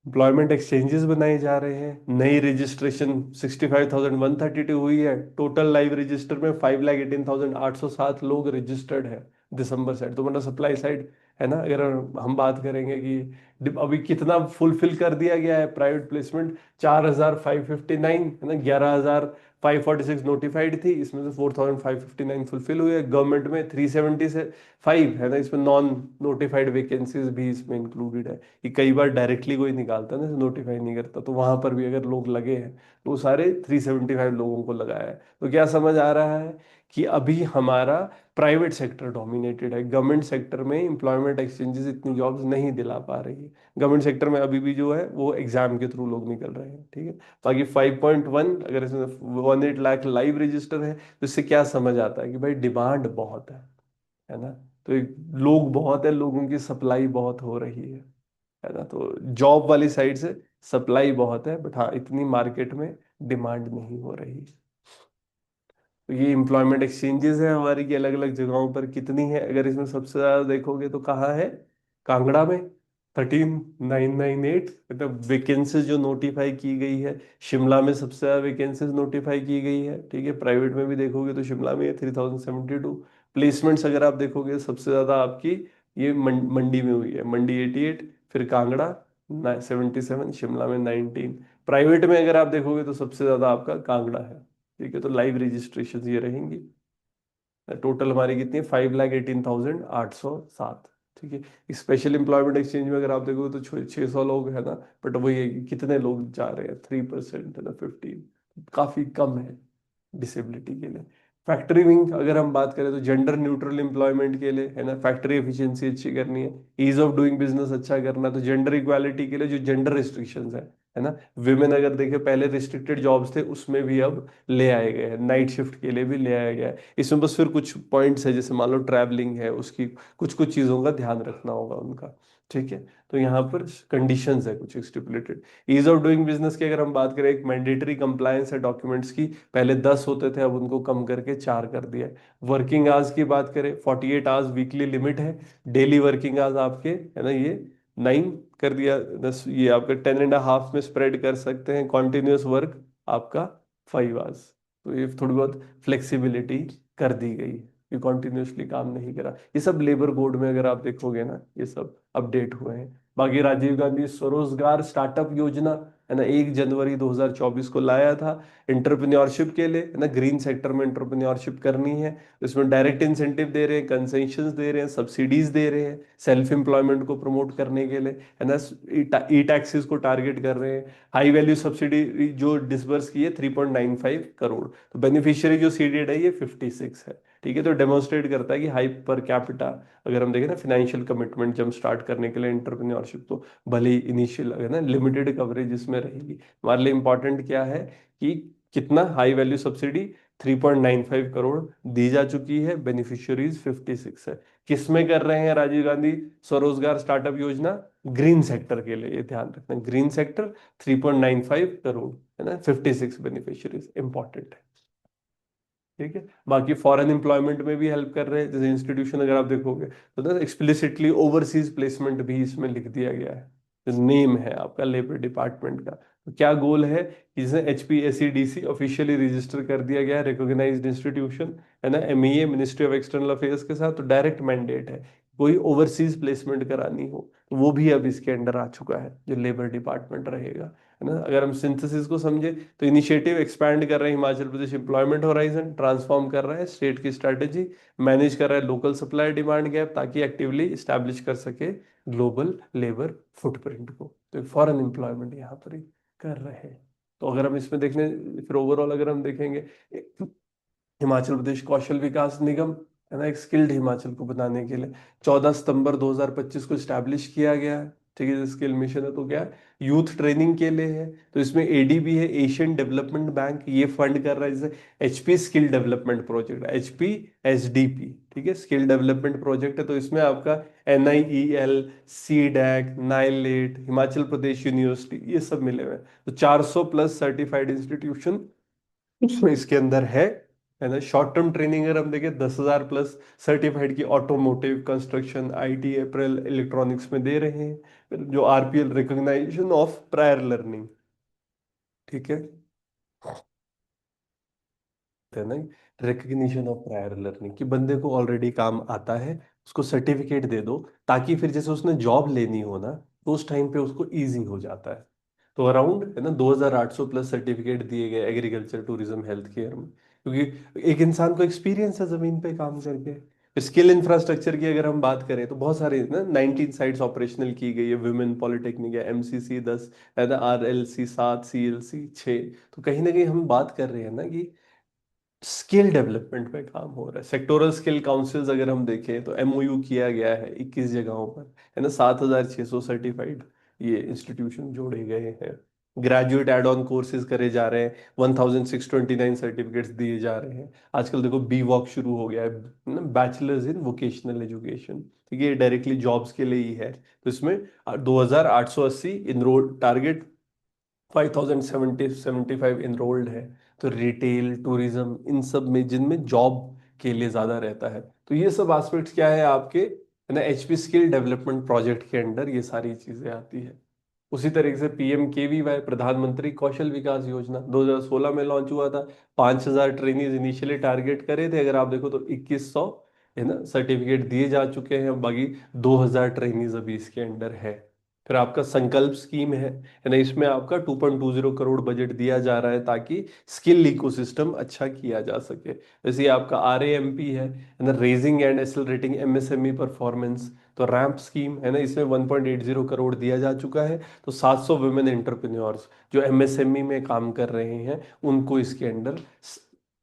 एम्प्लॉयमेंट एक्सचेंजेस बनाए जा रहे हैं, नई रजिस्ट्रेशन 65,132 हुई है, टोटल लाइव रजिस्टर में 5,18,807 लोग रजिस्टर्ड है दिसंबर साइड। तो मतलब सप्लाई साइड है ना, अगर हम बात करेंगे कि अभी कितना फुलफिल कर दिया गया है प्राइवेट प्लेसमेंट, 4,559 है ना, 11,546 नोटिफाइड थी, इसमें से 4,559 फुलफिल हुए। गवर्नमेंट में 370 से 5 है ना, इसमें नॉन नोटिफाइड वैकेंसीज भी इसमें इंक्लूडेड है, कि कई बार डायरेक्टली कोई निकालता है ना, नोटिफाई नहीं करता, तो वहां पर भी अगर लोग लगे हैं तो वो सारे 375 लोगों को लगाया है। तो क्या समझ आ रहा है कि अभी हमारा प्राइवेट सेक्टर डोमिनेटेड है, गवर्नमेंट सेक्टर में एम्प्लॉयमेंट एक्सचेंजेस इतनी जॉब्स नहीं दिला पा रही है। गवर्नमेंट सेक्टर में अभी भी जो है वो एग्जाम के थ्रू लोग निकल रहे हैं। ठीक है, बाकी 5.1 अगर इसमें 18 लाख लाइव रजिस्टर है तो इससे क्या समझ आता है कि भाई डिमांड बहुत है ना। तो लोग बहुत है, लोगों की सप्लाई बहुत हो रही है ना, तो जॉब वाली साइड से सप्लाई बहुत है, बट हाँ इतनी मार्केट में डिमांड नहीं हो रही। तो ये एम्प्लॉयमेंट एक्सचेंजेस है हमारी की अलग अलग जगहों पर कितनी है, अगर इसमें सबसे ज्यादा देखोगे तो कहाँ है, कांगड़ा में 13,998 मतलब वैकेंसीज जो नोटिफाई की गई है। शिमला में सबसे ज्यादा वैकेंसीज नोटिफाई की गई है। ठीक है, प्राइवेट में भी देखोगे तो शिमला में 3,072 प्लेसमेंट्स, अगर आप देखोगे सबसे ज्यादा आपकी ये मंडी में हुई है, मंडी 88, फिर कांगड़ा 77, शिमला में 19। प्राइवेट में अगर आप देखोगे तो सबसे ज्यादा आपका कांगड़ा है। ठीक है, तो लाइव रजिस्ट्रेशन ये रहेंगी। टोटल हमारी कितनी है, 5,18,807। ठीक है, स्पेशल एम्प्लॉयमेंट एक्सचेंज में अगर आप देखोगे तो 600 लोग है ना, बट वही है कि कितने लोग जा रहे हैं, 3% है ना, 15, काफी कम है डिसेबिलिटी के लिए। फैक्ट्री विंग अगर हम बात करें तो जेंडर न्यूट्रल एम्प्लॉयमेंट के लिए है ना, फैक्ट्री एफिशिएंसी अच्छी करनी है, ईज ऑफ डूइंग बिजनेस अच्छा करना है, तो जेंडर इक्वालिटी के लिए जो जेंडर रिस्ट्रिक्शंस है ना, विमेन अगर देखे पहले रिस्ट्रिक्टेड जॉब्स थे उसमें भी अब ले आए गए हैं, नाइट शिफ्ट के लिए भी ले आया गया है। इसमें बस फिर कुछ पॉइंट्स है, जैसे मान लो ट्रैवलिंग है उसकी, कुछ कुछ चीज़ों का ध्यान रखना होगा उनका। ठीक है, तो यहाँ पर कंडीशंस है कुछ stipulated. Ease of doing business की अगर हम बात करें, एक मैंडेटरी कंप्लायंस है डॉक्यूमेंट्स की, पहले 10 होते थे अब उनको कम करके 4 कर दिया है। वर्किंग आवर्स की बात करें 48 आवर्स वीकली लिमिट है, डेली वर्किंग आवर्स आपके है ना ये 9 कर दिया, दस ये आपका 10.5 में स्प्रेड कर सकते हैं, कॉन्टिन्यूस वर्क आपका 5 आवर्स। तो ये थोड़ी बहुत फ्लेक्सिबिलिटी कर दी गई है कि कॉन्टिन्यूसली काम नहीं करा। ये सब लेबर कोड में अगर आप देखोगे ना, ये सब अपडेट हुए हैं। बाकी राजीव गांधी स्वरोजगार स्टार्टअप योजना है ना, 1 जनवरी 2024 को लाया था एंटरप्रेन्योरशिप के लिए, है ना, ग्रीन सेक्टर में एंटरप्रेन्योरशिप करनी है। तो इसमें डायरेक्ट इंसेंटिव दे रहे हैं, कंसेशंस दे रहे हैं, सब्सिडीज दे रहे हैं सेल्फ एम्प्लॉयमेंट को प्रमोट करने के लिए, है ना, ई टैक्सेस को टारगेट कर रहे हैं। हाई वैल्यू सब्सिडी जो डिसबर्स की है 3.95 करोड़, तो बेनिफिशियरी जो सीडेड है ये 56 है। ठीक है, तो डेमोन्स्ट्रेट करता है कि हाई पर कैपिटा, अगर हम देखें ना फाइनेंशियल कमिटमेंट जब स्टार्ट करने के लिए एंटरप्रेन्योरशिप, तो भले ही इनिशियल है ना लिमिटेड कवरेज इसमें रहेगी, हमारे लिए इंपॉर्टेंट क्या है कि कितना हाई वैल्यू सब्सिडी 3.95 करोड़ दी जा चुकी है, बेनिफिशियरीज 56 है। किस में कर रहे हैं राजीव गांधी स्वरोजगार स्टार्टअप योजना? ग्रीन सेक्टर के लिए, ये ध्यान रखना, ग्रीन सेक्टर 3.95 करोड़, है ना, 56 बेनिफिशियरीज, इंपॉर्टेंट है। ठीक है, बाकी फॉरेन एम्प्लॉयमेंट में भी हेल्प कर रहे हैं, जैसे इंस्टीट्यूशन अगर आप देखोगे तो ना एक्सप्लिसिटली ओवरसीज प्लेसमेंट भी इसमें लिख दिया गया है, नेम है आपका लेबर डिपार्टमेंट का। तो क्या गोल है कि जैसे HPSEDC ऑफिशियली रजिस्टर कर दिया गया है, रिकॉग्नाइज्ड इंस्टीट्यूशन, है ना, MEA ministry of external affairs के साथ, तो डायरेक्ट मैंडेट है कोई ओवरसीज प्लेसमेंट करानी हो तो वो भी अब इसके अंडर आ चुका है, जो लेबर डिपार्टमेंट रहेगा, है ना। अगर हम सिंथेसिस को समझे तो इनिशिएटिव एक्सपैंड कर रहे हैं Himachal Pradesh employment horizon, transform कर रहा है स्टेट की स्ट्रैटेजी, मैनेज कर रहा है लोकल सप्लाई डिमांड गैप, ताकि एक्टिवली स्टैब्लिश कर सके ग्लोबल लेबर फुटप्रिंट को। तो फॉरेन एम्प्लॉयमेंट यहाँ पर ही कर रहे हैं। तो अगर हम इसमें देखने, फिर ओवरऑल अगर हम देखेंगे, हिमाचल प्रदेश कौशल विकास निगम, है ना, एक स्किल्ड हिमाचल को बनाने के लिए 14 सितंबर 2025 को स्टैब्लिश किया गया है। ठीक है, स्किल मिशन है, तो क्या है, यूथ ट्रेनिंग के लिए है। तो इसमें ADB है, एशियन डेवलपमेंट बैंक, ये फंड कर रहा है, जैसे HP skill development project, HPSDP, ठीक है, स्किल डेवलपमेंट प्रोजेक्ट है। तो इसमें आपका NIEL, CDAC, NIELIT, Himachal Pradesh university, ये सब मिले हुए हैं। तो 400 प्लस सर्टिफाइड इंस्टीट्यूशन उसमें इसके अंदर है ना। शॉर्ट टर्म ट्रेनिंग अगर हम देखें 10,000 प्लस सर्टिफाइड की automotive, construction, IT, apparel, electronics में दे रहे हैं। फिर जो RPL recognisation of prior learning, ठीक है ना, रिकग्निशन ऑफ प्रायर लर्निंग, कि बंदे को ऑलरेडी काम आता है, उसको सर्टिफिकेट दे दो, ताकि फिर जैसे उसने जॉब लेनी हो ना, तो उस टाइम पे उसको इजी हो जाता है। तो अराउंड, है ना, 2,800 प्लस सर्टिफिकेट दिए गए एग्रीकल्चर, टूरिज्म, हेल्थ केयर में, क्योंकि एक इंसान को एक्सपीरियंस है जमीन पे काम करके। स्किल इंफ्रास्ट्रक्चर की अगर हम बात करें तो बहुत सारे ना 19 साइट्स ऑपरेशनल की गई है, वुमेन पॉलिटेक्निक है, MCC 10, है ना, RLC 7, CLC 6। तो कहीं ना कहीं हम बात कर रहे हैं ना कि स्किल डेवलपमेंट पे काम हो रहा है। सेक्टोरल स्किल काउंसिल्स अगर हम देखें तो MOU किया गया है 21 जगहों पर, है ना, 7,600 सर्टिफाइड ये इंस्टीट्यूशन जोड़े गए हैं। ग्रेजुएट एड ऑन कोर्सेज करे जा रहे हैं, 1,629 सर्टिफिकेट्स दिए जा रहे हैं। आजकल देखो B.Voc शुरू हो गया है, बैचलर्स इन वोकेशनल एजुकेशन, ठीक है, ये डायरेक्टली जॉब्स के लिए ही है। तो इसमें 2,880 इनरोल टारगेट, 5,075 इनरोल्ड है। तो रिटेल, टूरिज्म, इन सब में जिनमें जॉब के लिए ज्यादा रहता है, तो ये सब एस्पेक्ट्स क्या है आपके, है ना, HP स्किल डेवलपमेंट प्रोजेक्ट के अंडर ये सारी चीजें आती है। उसी तरीके से PMKVY, प्रधानमंत्री कौशल विकास योजना, 2016 में लॉन्च हुआ था। 5,000 ट्रेनीज इनिशियली टारगेट करे थे, अगर आप देखो तो 2,100, है ना, सर्टिफिकेट दिए जा चुके हैं, बाकी 2,000 ट्रेनीज अभी इसके अंडर है। फिर आपका संकल्प स्कीम है ना, इसमें आपका 2.20 करोड़ बजट दिया जा रहा है, ताकि स्किल इकोसिस्टम अच्छा किया जा सके। जैसे ये आपका RAMP है ना, raising and accelerating MSME performance, तो रैंप स्कीम, है ना, इसमें 1.80 करोड़ दिया जा चुका है। तो 700 वुमेन एंटरप्रेन्योर्स जो MSME में काम कर रहे हैं, उनको इसके अंडर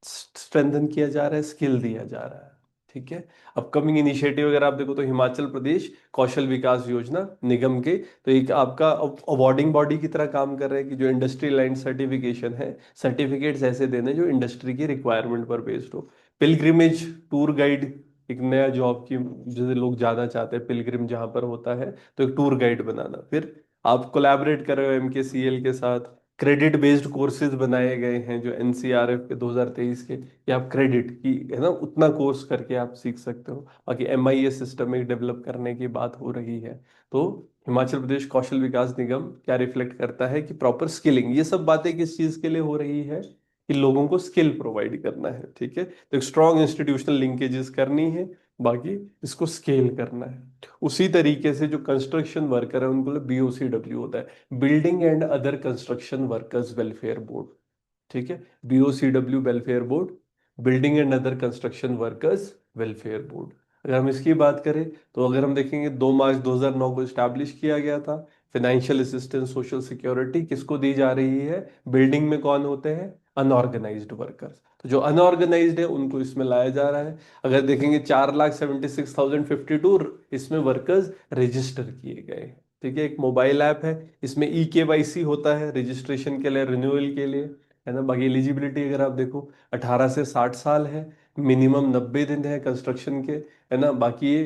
स्ट्रेंथन किया जा रहा है, स्किल दिया जा रहा है। ठीक है, अपकमिंग इनिशिएटिव अगर आप देखो तो हिमाचल प्रदेश कौशल विकास योजना निगम के, तो एक आपका अवार्डिंग बॉडी की तरह काम कर रहे हैं, कि जो इंडस्ट्री लाइन सर्टिफिकेशन है, सर्टिफिकेट्स ऐसे देने जो इंडस्ट्री की रिक्वायरमेंट पर बेस्ड हो। पिलग्रिमेज टूर गाइड, एक नया जॉब की, जैसे लोग जाना चाहते हैं पिलग्रिम जहां पर होता है, तो एक टूर गाइड बनाना। फिर आप कोलैबोरेट कर रहे हो MKCL के साथ, क्रेडिट बेस्ड कोर्सेज बनाए गए हैं जो NCRF के 2023 के, कि आप क्रेडिट की, है ना, उतना कोर्स करके आप सीख सकते हो। बाकी MIS सिस्टम एक डेवलप करने की बात हो रही है। तो हिमाचल प्रदेश कौशल विकास निगम क्या रिफ्लेक्ट करता है कि प्रॉपर स्किलिंग, ये सब बातें किस चीज के लिए हो रही है, कि लोगों को स्किल प्रोवाइड करना है। ठीक है, तो एक स्ट्रॉन्ग इंस्टीट्यूशनल लिंकेजेस करनी है, बाकी इसको स्केल करना है। उसी तरीके से जो कंस्ट्रक्शन वर्कर है उनको BOCW होता है, building and other construction workers welfare board. ठीक है, BOCW welfare board, building and other construction workers welfare board. अगर हम इसकी बात करें तो अगर हम देखेंगे 2 मार्च 2009 को स्टैब्लिश किया गया था। फाइनेंशियल असिस्टेंस सोशल सिक्योरिटी किसको दी जा रही है? बिल्डिंग में कौन होते हैं? Unorganised workers. तो जो अनऑर्गेनाइज्ड है उनको इसमें लाया जा रहा है। अगर देखेंगे 4,76,052 इसमें वर्कर्स रजिस्टर किए गए हैं। ठीक है, एक मोबाइल ऐप है, इसमें EKYC होता है रजिस्ट्रेशन के लिए, रिन्यूअल के लिए, है ना। बाकी एलिजिबिलिटी अगर आप देखो 18 से 60 साल है, मिनिमम 90 दिन है कंस्ट्रक्शन के, है ना। बाकी ये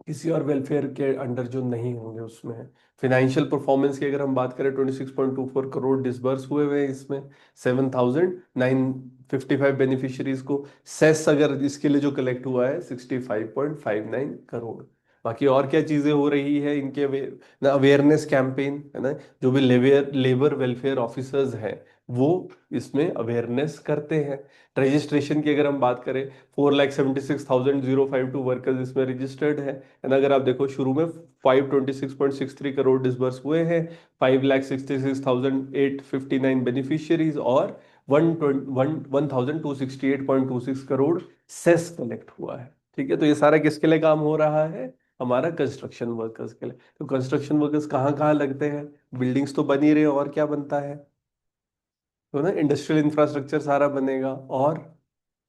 किसी और वेलफेयर के अंडर जो नहीं होंगे उसमें है। फाइनेंशियल परफॉर्मेंस की अगर हम बात करें 26.24 करोड़ डिसबर्स हुए हुए हैं इसमें, 7,955 बेनिफिशियरीज को। सेस अगर इसके लिए जो कलेक्ट हुआ है 65.59 करोड़। बाकी और क्या चीजें हो रही है इनके ना, अवेयरनेस कैंपेन, है ना। जो भी लेबर लेबर वेलफेयर ऑफिसर्स हैं वो इसमें अवेयरनेस करते हैं। रजिस्ट्रेशन की अगर हम बात करें 4,76,052 वर्कर्स इसमें रजिस्टर्ड है। एंड अगर आप देखो शुरू में 526.63 करोड़ डिसबर्स हुए हैं, 5,66,859 बेनिफिशियरीज और 1,268.26 करोड़ सेस कलेक्ट हुआ है। ठीक है, तो ये सारा किसके लिए काम हो रहा है? हमारा कंस्ट्रक्शन वर्कर्स के लिए। तो कंस्ट्रक्शन वर्कर्स कहाँ कहाँ लगते हैं? बिल्डिंग्स तो बन ही रहे, और क्या बनता है? तो ना इंडस्ट्रियल इंफ्रास्ट्रक्चर सारा बनेगा, और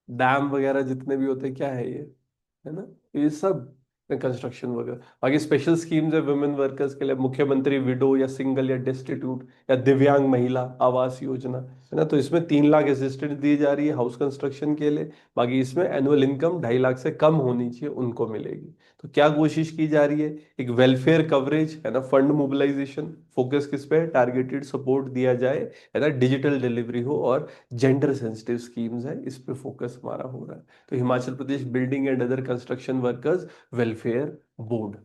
डैम वगैरह जितने भी होते हैं, क्या है ये, है ना, ये सब कंस्ट्रक्शन वगैरह। बाकी स्पेशल स्कीम्स है वुमेन वर्कर्स के लिए, मुख्यमंत्री विडो या सिंगल या डेस्टिट्यूट या दिव्यांग महिला आवास योजना, है ना। तो इसमें 3 लाख असिस्टेंस दी जा रही है हाउस कंस्ट्रक्शन के लिए। बाकी इसमें एनुअल इनकम 2.5 लाख से कम होनी चाहिए, उनको मिलेगी। तो क्या कोशिश की जा रही है? एक वेलफेयर कवरेज, है ना, फंड मोबिलाइजेशन, फोकस किस पे है? टारगेटेड सपोर्ट दिया जाए, है ना, डिजिटल डिलीवरी हो, और जेंडर सेंसिटिव स्कीम्स है, इस पे फोकस हमारा हो रहा है। तो Himachal Pradesh building and other construction workers welfare board.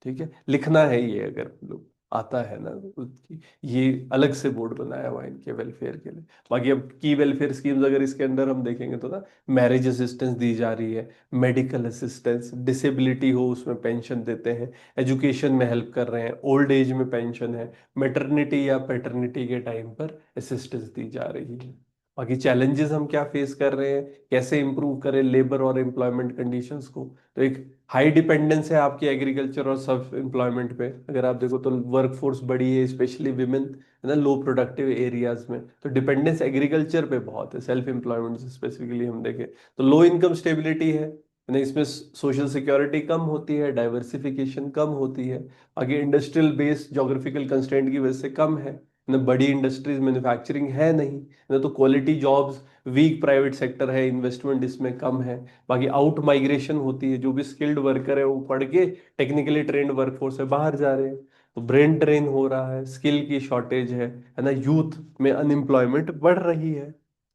ठीक है, लिखना है ये, अगर लोग आता है ना उसकी, ये अलग से बोर्ड बनाया हुआ है इनके वेलफेयर के लिए। बाकी अब की वेलफेयर स्कीम्स अगर इसके अंदर हम देखेंगे तो ना, मैरिज असिस्टेंस दी जा रही है, मेडिकल असिस्टेंस, डिसेबिलिटी हो उसमें पेंशन देते हैं, एजुकेशन में हेल्प कर रहे हैं, ओल्ड एज में पेंशन है, मैटरनिटी या पैटर्निटी के टाइम पर असिस्टेंस दी जा रही है। बाकी चैलेंजेस हम क्या फेस कर रहे हैं, कैसे इंप्रूव करें लेबर और एम्प्लॉयमेंट कंडीशंस को? तो एक हाई डिपेंडेंस है आपकी एग्रीकल्चर और सब एम्प्लॉयमेंट पे। अगर आप देखो तो वर्कफोर्स बड़ी है, स्पेशली विमेन, है ना, लो प्रोडक्टिव एरियाज में। तो डिपेंडेंस एग्रीकल्चर पे बहुत है, सेल्फ एम्प्लॉयमेंट स्पेसिफिकली हम देखें तो। लो इनकम स्टेबिलिटी है ना, इसमें सोशल सिक्योरिटी कम होती है, डाइवर्सिफिकेशन कम होती है। आगे इंडस्ट्रियल बेस जोग्राफिकल कंस्ट्रेंट की वजह से कम है ना, बड़ी इंडस्ट्रीज मैन्युफैक्चरिंग है नहीं ना, तो quality jobs weak, private sector है, इन्वेस्टमेंट इसमें कम है। बाकी आउट माइग्रेशन होती है, जो भी स्किल्ड वर्कर है वो पढ़ के टेक्निकली ट्रेंड वर्कफोर्स से बाहर जा रहे हैं, तो ब्रेन ड्रेन हो रहा है, स्किल की शॉर्टेज है ना, यूथ में अनएम्प्लॉयमेंट बढ़ रही है।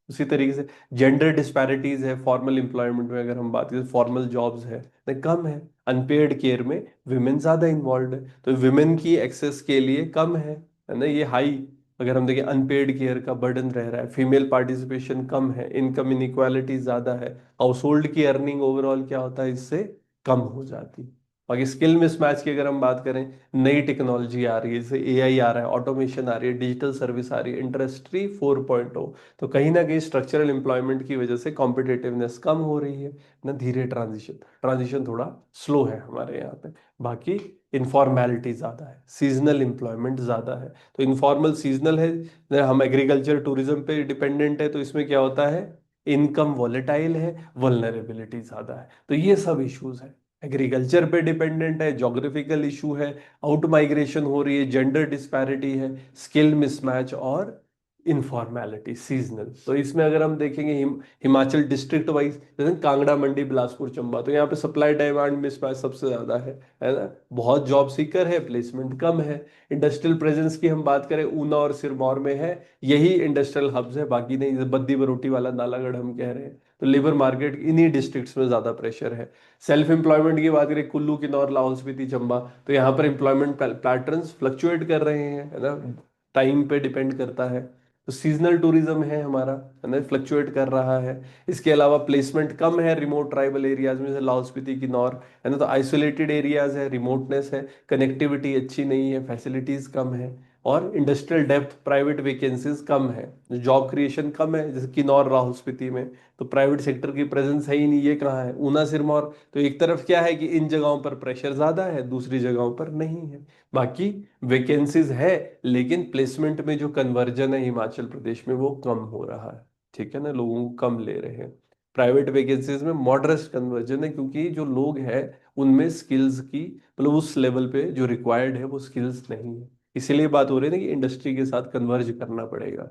उसी तरीके से जेंडर डिस्पैरिटीज है, फॉर्मल एम्प्लॉयमेंट में अगर हम बात करें, फॉर्मल जॉब्स है ना कम है, अनपेड केयर में विमेन ज्यादा इन्वॉल्व है, तो विमेन की एक्सेस के लिए कम है ना, ये हाई। अगर हम देखें अनपेड केयर का बर्डन रह रहा है, फीमेल पार्टिसिपेशन कम है, इनकम इनइक्वालिटी ज्यादा है, हाउस होल्ड की अर्निंग ओवरऑल क्या होता है इससे कम हो जाती है। बाकी स्किल मिसमैच की अगर हम बात करें, नई टेक्नोलॉजी आ रही है, जैसे AI आ रहा है, ऑटोमेशन आ रही है, डिजिटल सर्विस आ रही है, इंडस्ट्री 4.0, तो कहीं ना कहीं स्ट्रक्चरल एम्प्लॉयमेंट की वजह से कॉम्पिटिटिवनेस कम हो रही है ना, धीरे ट्रांजिशन ट्रांजिशन थोड़ा स्लो है हमारे यहाँ पे। बाकी इनफॉर्मेलिटी ज़्यादा है, सीजनल एम्प्लॉयमेंट ज़्यादा है। तो इनफॉर्मल सीजनल है ना, हम एग्रीकल्चर टूरिज्म पे डिपेंडेंट है, तो इसमें क्या होता है, इनकम वॉलेटाइल है, वल्नरेबिलिटी ज़्यादा है। तो ये सब इश्यूज है, एग्रीकल्चर पे डिपेंडेंट है, जोग्राफिकल इशू है, आउट माइग्रेशन हो रही है, जेंडर डिस्पैरिटी है, स्किल मिसमैच और इनफॉर्मेलिटी सीजनल। तो इसमें अगर हम देखेंगे हिमाचल डिस्ट्रिक्ट वाइज, जैसे कांगड़ा, मंडी, बिलासपुर, चंबा, तो यहाँ पे सप्लाई डिमांड मिसमैच सबसे ज्यादा है ना। बहुत जॉब सीकर है, प्लेसमेंट कम है। इंडस्ट्रियल प्रेजेंस की हम बात करें, ऊना और सिरमौर में है, यही इंडस्ट्रियल हब्स है, बाकी नहीं, जैसे बद्दी बरोटी वाला नालागढ़ हम कह रहे हैं। तो लेबर मार्केट इन्हीं डिस्ट्रिक्ट्स में ज्यादा प्रेशर है। सेल्फ एम्प्लॉयमेंट की बात करें, कुल्लू, किन्नौर, लाहौल स्पीति, चंबा, तो यहाँ पर एम्प्लॉयमेंट पैटर्न्स फ्लक्चुएट कर रहे हैं, है ना, टाइम पे डिपेंड करता है। तो सीजनल टूरिज्म है हमारा, है ना, फ्लक्चुएट कर रहा है। इसके अलावा प्लेसमेंट कम है रिमोट ट्राइबल एरियाज में, जैसे लाहौल स्पीति की नॉर, है ना, तो आइसोलेटेड एरियाज है, रिमोटनेस है, कनेक्टिविटी अच्छी नहीं है, फैसिलिटीज कम है, और इंडस्ट्रियल डेप्थ, प्राइवेट वैकेंसीज कम है, जॉब क्रिएशन कम है, जैसे किन्नौर राहुल स्पीति में तो प्राइवेट सेक्टर की प्रेजेंस है ही नहीं, ये कहाँ है, ऊना सिरमौर। तो एक तरफ क्या है कि इन जगहों पर प्रेशर ज्यादा है, दूसरी जगहों पर नहीं है। बाकी वैकेंसीज है, लेकिन प्लेसमेंट में जो कन्वर्जन है हिमाचल प्रदेश में वो कम हो रहा है, ठीक है ना, लोगों को कम ले रहे हैं। प्राइवेट वैकेंसीज में मॉडरेट कन्वर्जन है, क्योंकि जो लोग हैं उनमें स्किल्स की, मतलब उस लेवल पे जो रिक्वायर्ड है वो स्किल्स नहीं है। इसीलिए बात हो रही है ना कि इंडस्ट्री के साथ कन्वर्ज करना पड़ेगा।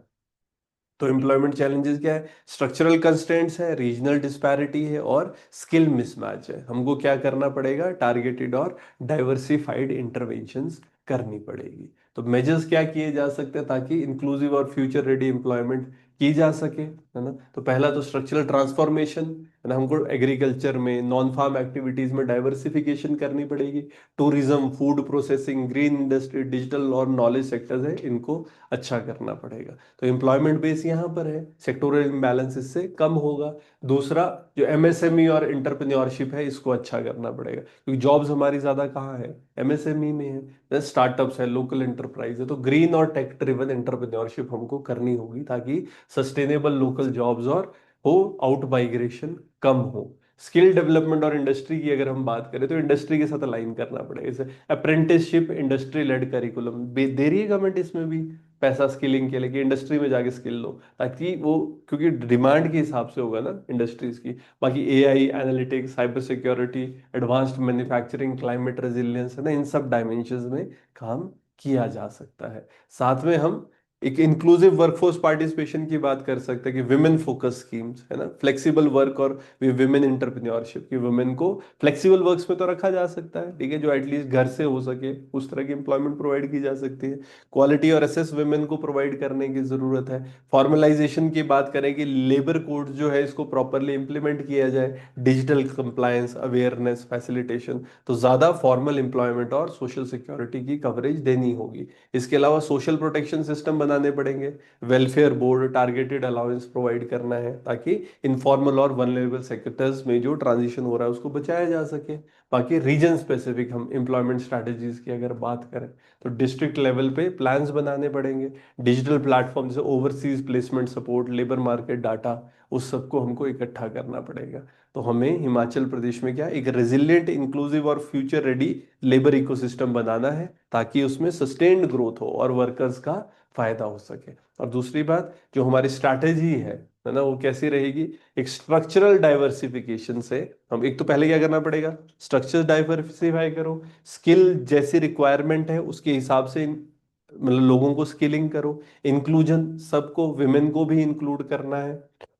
तो एम्प्लॉयमेंट चैलेंजेस क्या है, स्ट्रक्चरल कंस्ट्रेंट्स है, रीजनल डिस्पैरिटी है, और स्किल मिसमैच है। हमको क्या करना पड़ेगा, टारगेटेड और डाइवर्सिफाइड इंटरवेंशंस करनी पड़ेगी। तो मेजर्स क्या किए जा सकते हैं ताकि इंक्लूसिव और फ्यूचर रेडी एम्प्लॉयमेंट की जा सके, है ना। तो पहला तो स्ट्रक्चरल ट्रांसफॉर्मेशन, है ना, हमको एग्रीकल्चर में, नॉन फार्म एक्टिविटीज में डाइवर्सिफिकेशन करनी पड़ेगी। Tourism, food processing, green industry, digital और नॉलेज सेक्टर्स है, इनको अच्छा करना पड़ेगा। तो एम्प्लॉयमेंट बेस यहाँ पर है, सेक्टोरल इम्बैलेंस इससे कम होगा। दूसरा, जो एमएसएमई और एंटरप्रेन्योरशिप है, इसको अच्छा करना पड़ेगा, क्योंकि जॉब्स हमारी ज्यादा कहाँ है, एमएसएमई में है, स्टार्टअप्स है, लोकल एंटरप्राइज है। तो ग्रीन और टेक ड्रिवन एंटरप्रेन्योरशिप हमको करनी होगी, ताकि सस्टेनेबल लोकल जॉब्स और हो, आउट माइग्रेशन कम हो। स्किल डेवलपमेंट और इंडस्ट्री की अगर हम बात करें, तो इंडस्ट्री के साथ अलाइन करना पड़ेगा, जैसे अप्रेंटिसशिप, इंडस्ट्री लेड करिकुलम दे रही है गवर्नमेंट इसमें भी पैसा स्किलिंग के लिए, कि इंडस्ट्री में जाके स्किल लो, ताकि वो, क्योंकि डिमांड के हिसाब से होगा ना इंडस्ट्रीज की। बाकी AI, analytics, cyber security, advanced manufacturing, climate resilience, है ना, इन सब डायमेंशंस में काम किया जा सकता है। साथ में हम एक इंक्लूसिव वर्कफोर्स पार्टिसिपेशन की बात कर सकते हैं, कि विमेन फोकस स्कीम्स, है ना, फ्लेक्सिबल वर्क और विमेन एंटरप्रेन्योरशिप, की वुमेन को फ्लेक्सिबल वर्क्स में तो रखा जा सकता है, ठीक है, जो एटलीस्ट घर से हो सके, उस तरह की एम्प्लॉयमेंट प्रोवाइड की जा सकती है। क्वालिटी और एसेस वुमेन को प्रोवाइड करने की जरूरत है। फॉर्मलाइजेशन की बात करें कि लेबर कोड जो है इसको प्रॉपरली इंप्लीमेंट किया जाए, डिजिटल कंप्लायंस, अवेयरनेस, फैसिलिटेशन, तो ज्यादा फॉर्मल एम्प्लॉयमेंट और सोशल सिक्योरिटी की कवरेज देनी होगी। इसके अलावा सोशल प्रोटेक्शन सिस्टम बनाने पड़ेंगे, welfare board, targeted allowance provide करना है, ताकि इनफॉर्मल और वनरेबल सेक्टर्स में जो ट्रांजिशन हो रहा है उसको बचाया जा सके। बाकी रीजन स्पेसिफिक हम एम्प्लॉयमेंट स्ट्रैटेजीज की अगर बात करें, तो डिस्ट्रिक्ट लेवल पे प्लान्स बनाने पड़ेंगे। डिजिटल प्लेटफॉर्म जैसे overseas placement support, labour market data, उस सबको हमको इकट्ठा करना पड़ेगा। तो हमें हिमाचल प्रदेश में क्या, एक रेजिलिएंट, इंक्लूसिव और फ्यूचर रेडी लेबर इकोसिस्टम बनाना है, ताकि उसमें सस्टेन्ड ग्रोथ हो और वर्कर्स का फायदा हो सके। और दूसरी बात, जो हमारी स्ट्रैटेजी है ना, वो कैसी रहेगी, एक स्ट्रक्चरल डाइवर्सिफिकेशन से। हम एक तो पहले क्या करना पड़ेगा, स्ट्रक्चर डाइवर्सिफाई करो, स्किल जैसी रिक्वायरमेंट है उसके हिसाब से मतलब लोगों को स्किलिंग करो। इंक्लूजन, सबको, विमेन को भी इंक्लूड करना है।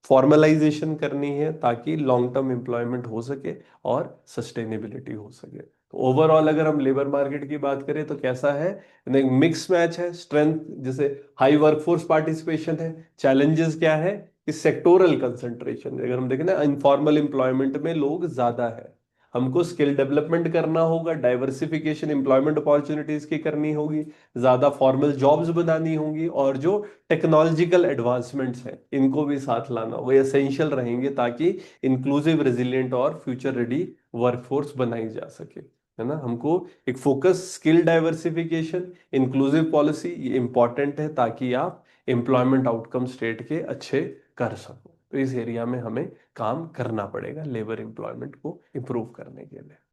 फॉर्मलाइजेशन करनी है, ताकि लॉन्ग टर्म एम्प्लॉयमेंट हो सके और सस्टेनेबिलिटी हो सके। तो ओवरऑल अगर हम लेबर मार्केट की बात करें तो कैसा है, मिक्स मैच है। स्ट्रेंथ जैसे हाई वर्कफोर्स पार्टिसिपेशन है, चैलेंजेस क्या है, इस सेक्टोरल कंसंट्रेशन, अगर हम देखें ना, इनफॉर्मल एम्प्लॉयमेंट में लोग ज्यादा है, हमको स्किल डेवलपमेंट करना होगा, डाइवर्सिफिकेशन एम्प्लॉयमेंट अपॉर्चुनिटीज की करनी होगी, ज्यादा फॉर्मल जॉब्स बनानी होंगी, और जो टेक्नोलॉजिकल एडवांसमेंट्स हैं इनको भी साथ लाना होगा, ये एसेंशियल रहेंगे, ताकि इंक्लूसिव, रेजिलिएंट और फ्यूचर रेडी वर्कफोर्स बनाई जा सके, है ना। हमको एक focus, skill diversification, inclusive policy, ये इंपॉर्टेंट है, ताकि आप एम्प्लॉयमेंट आउटकम स्टेट के अच्छे कर सको। तो इस एरिया में हमें काम करना पड़ेगा लेबर एम्प्लॉयमेंट को इंप्रूव करने के लिए।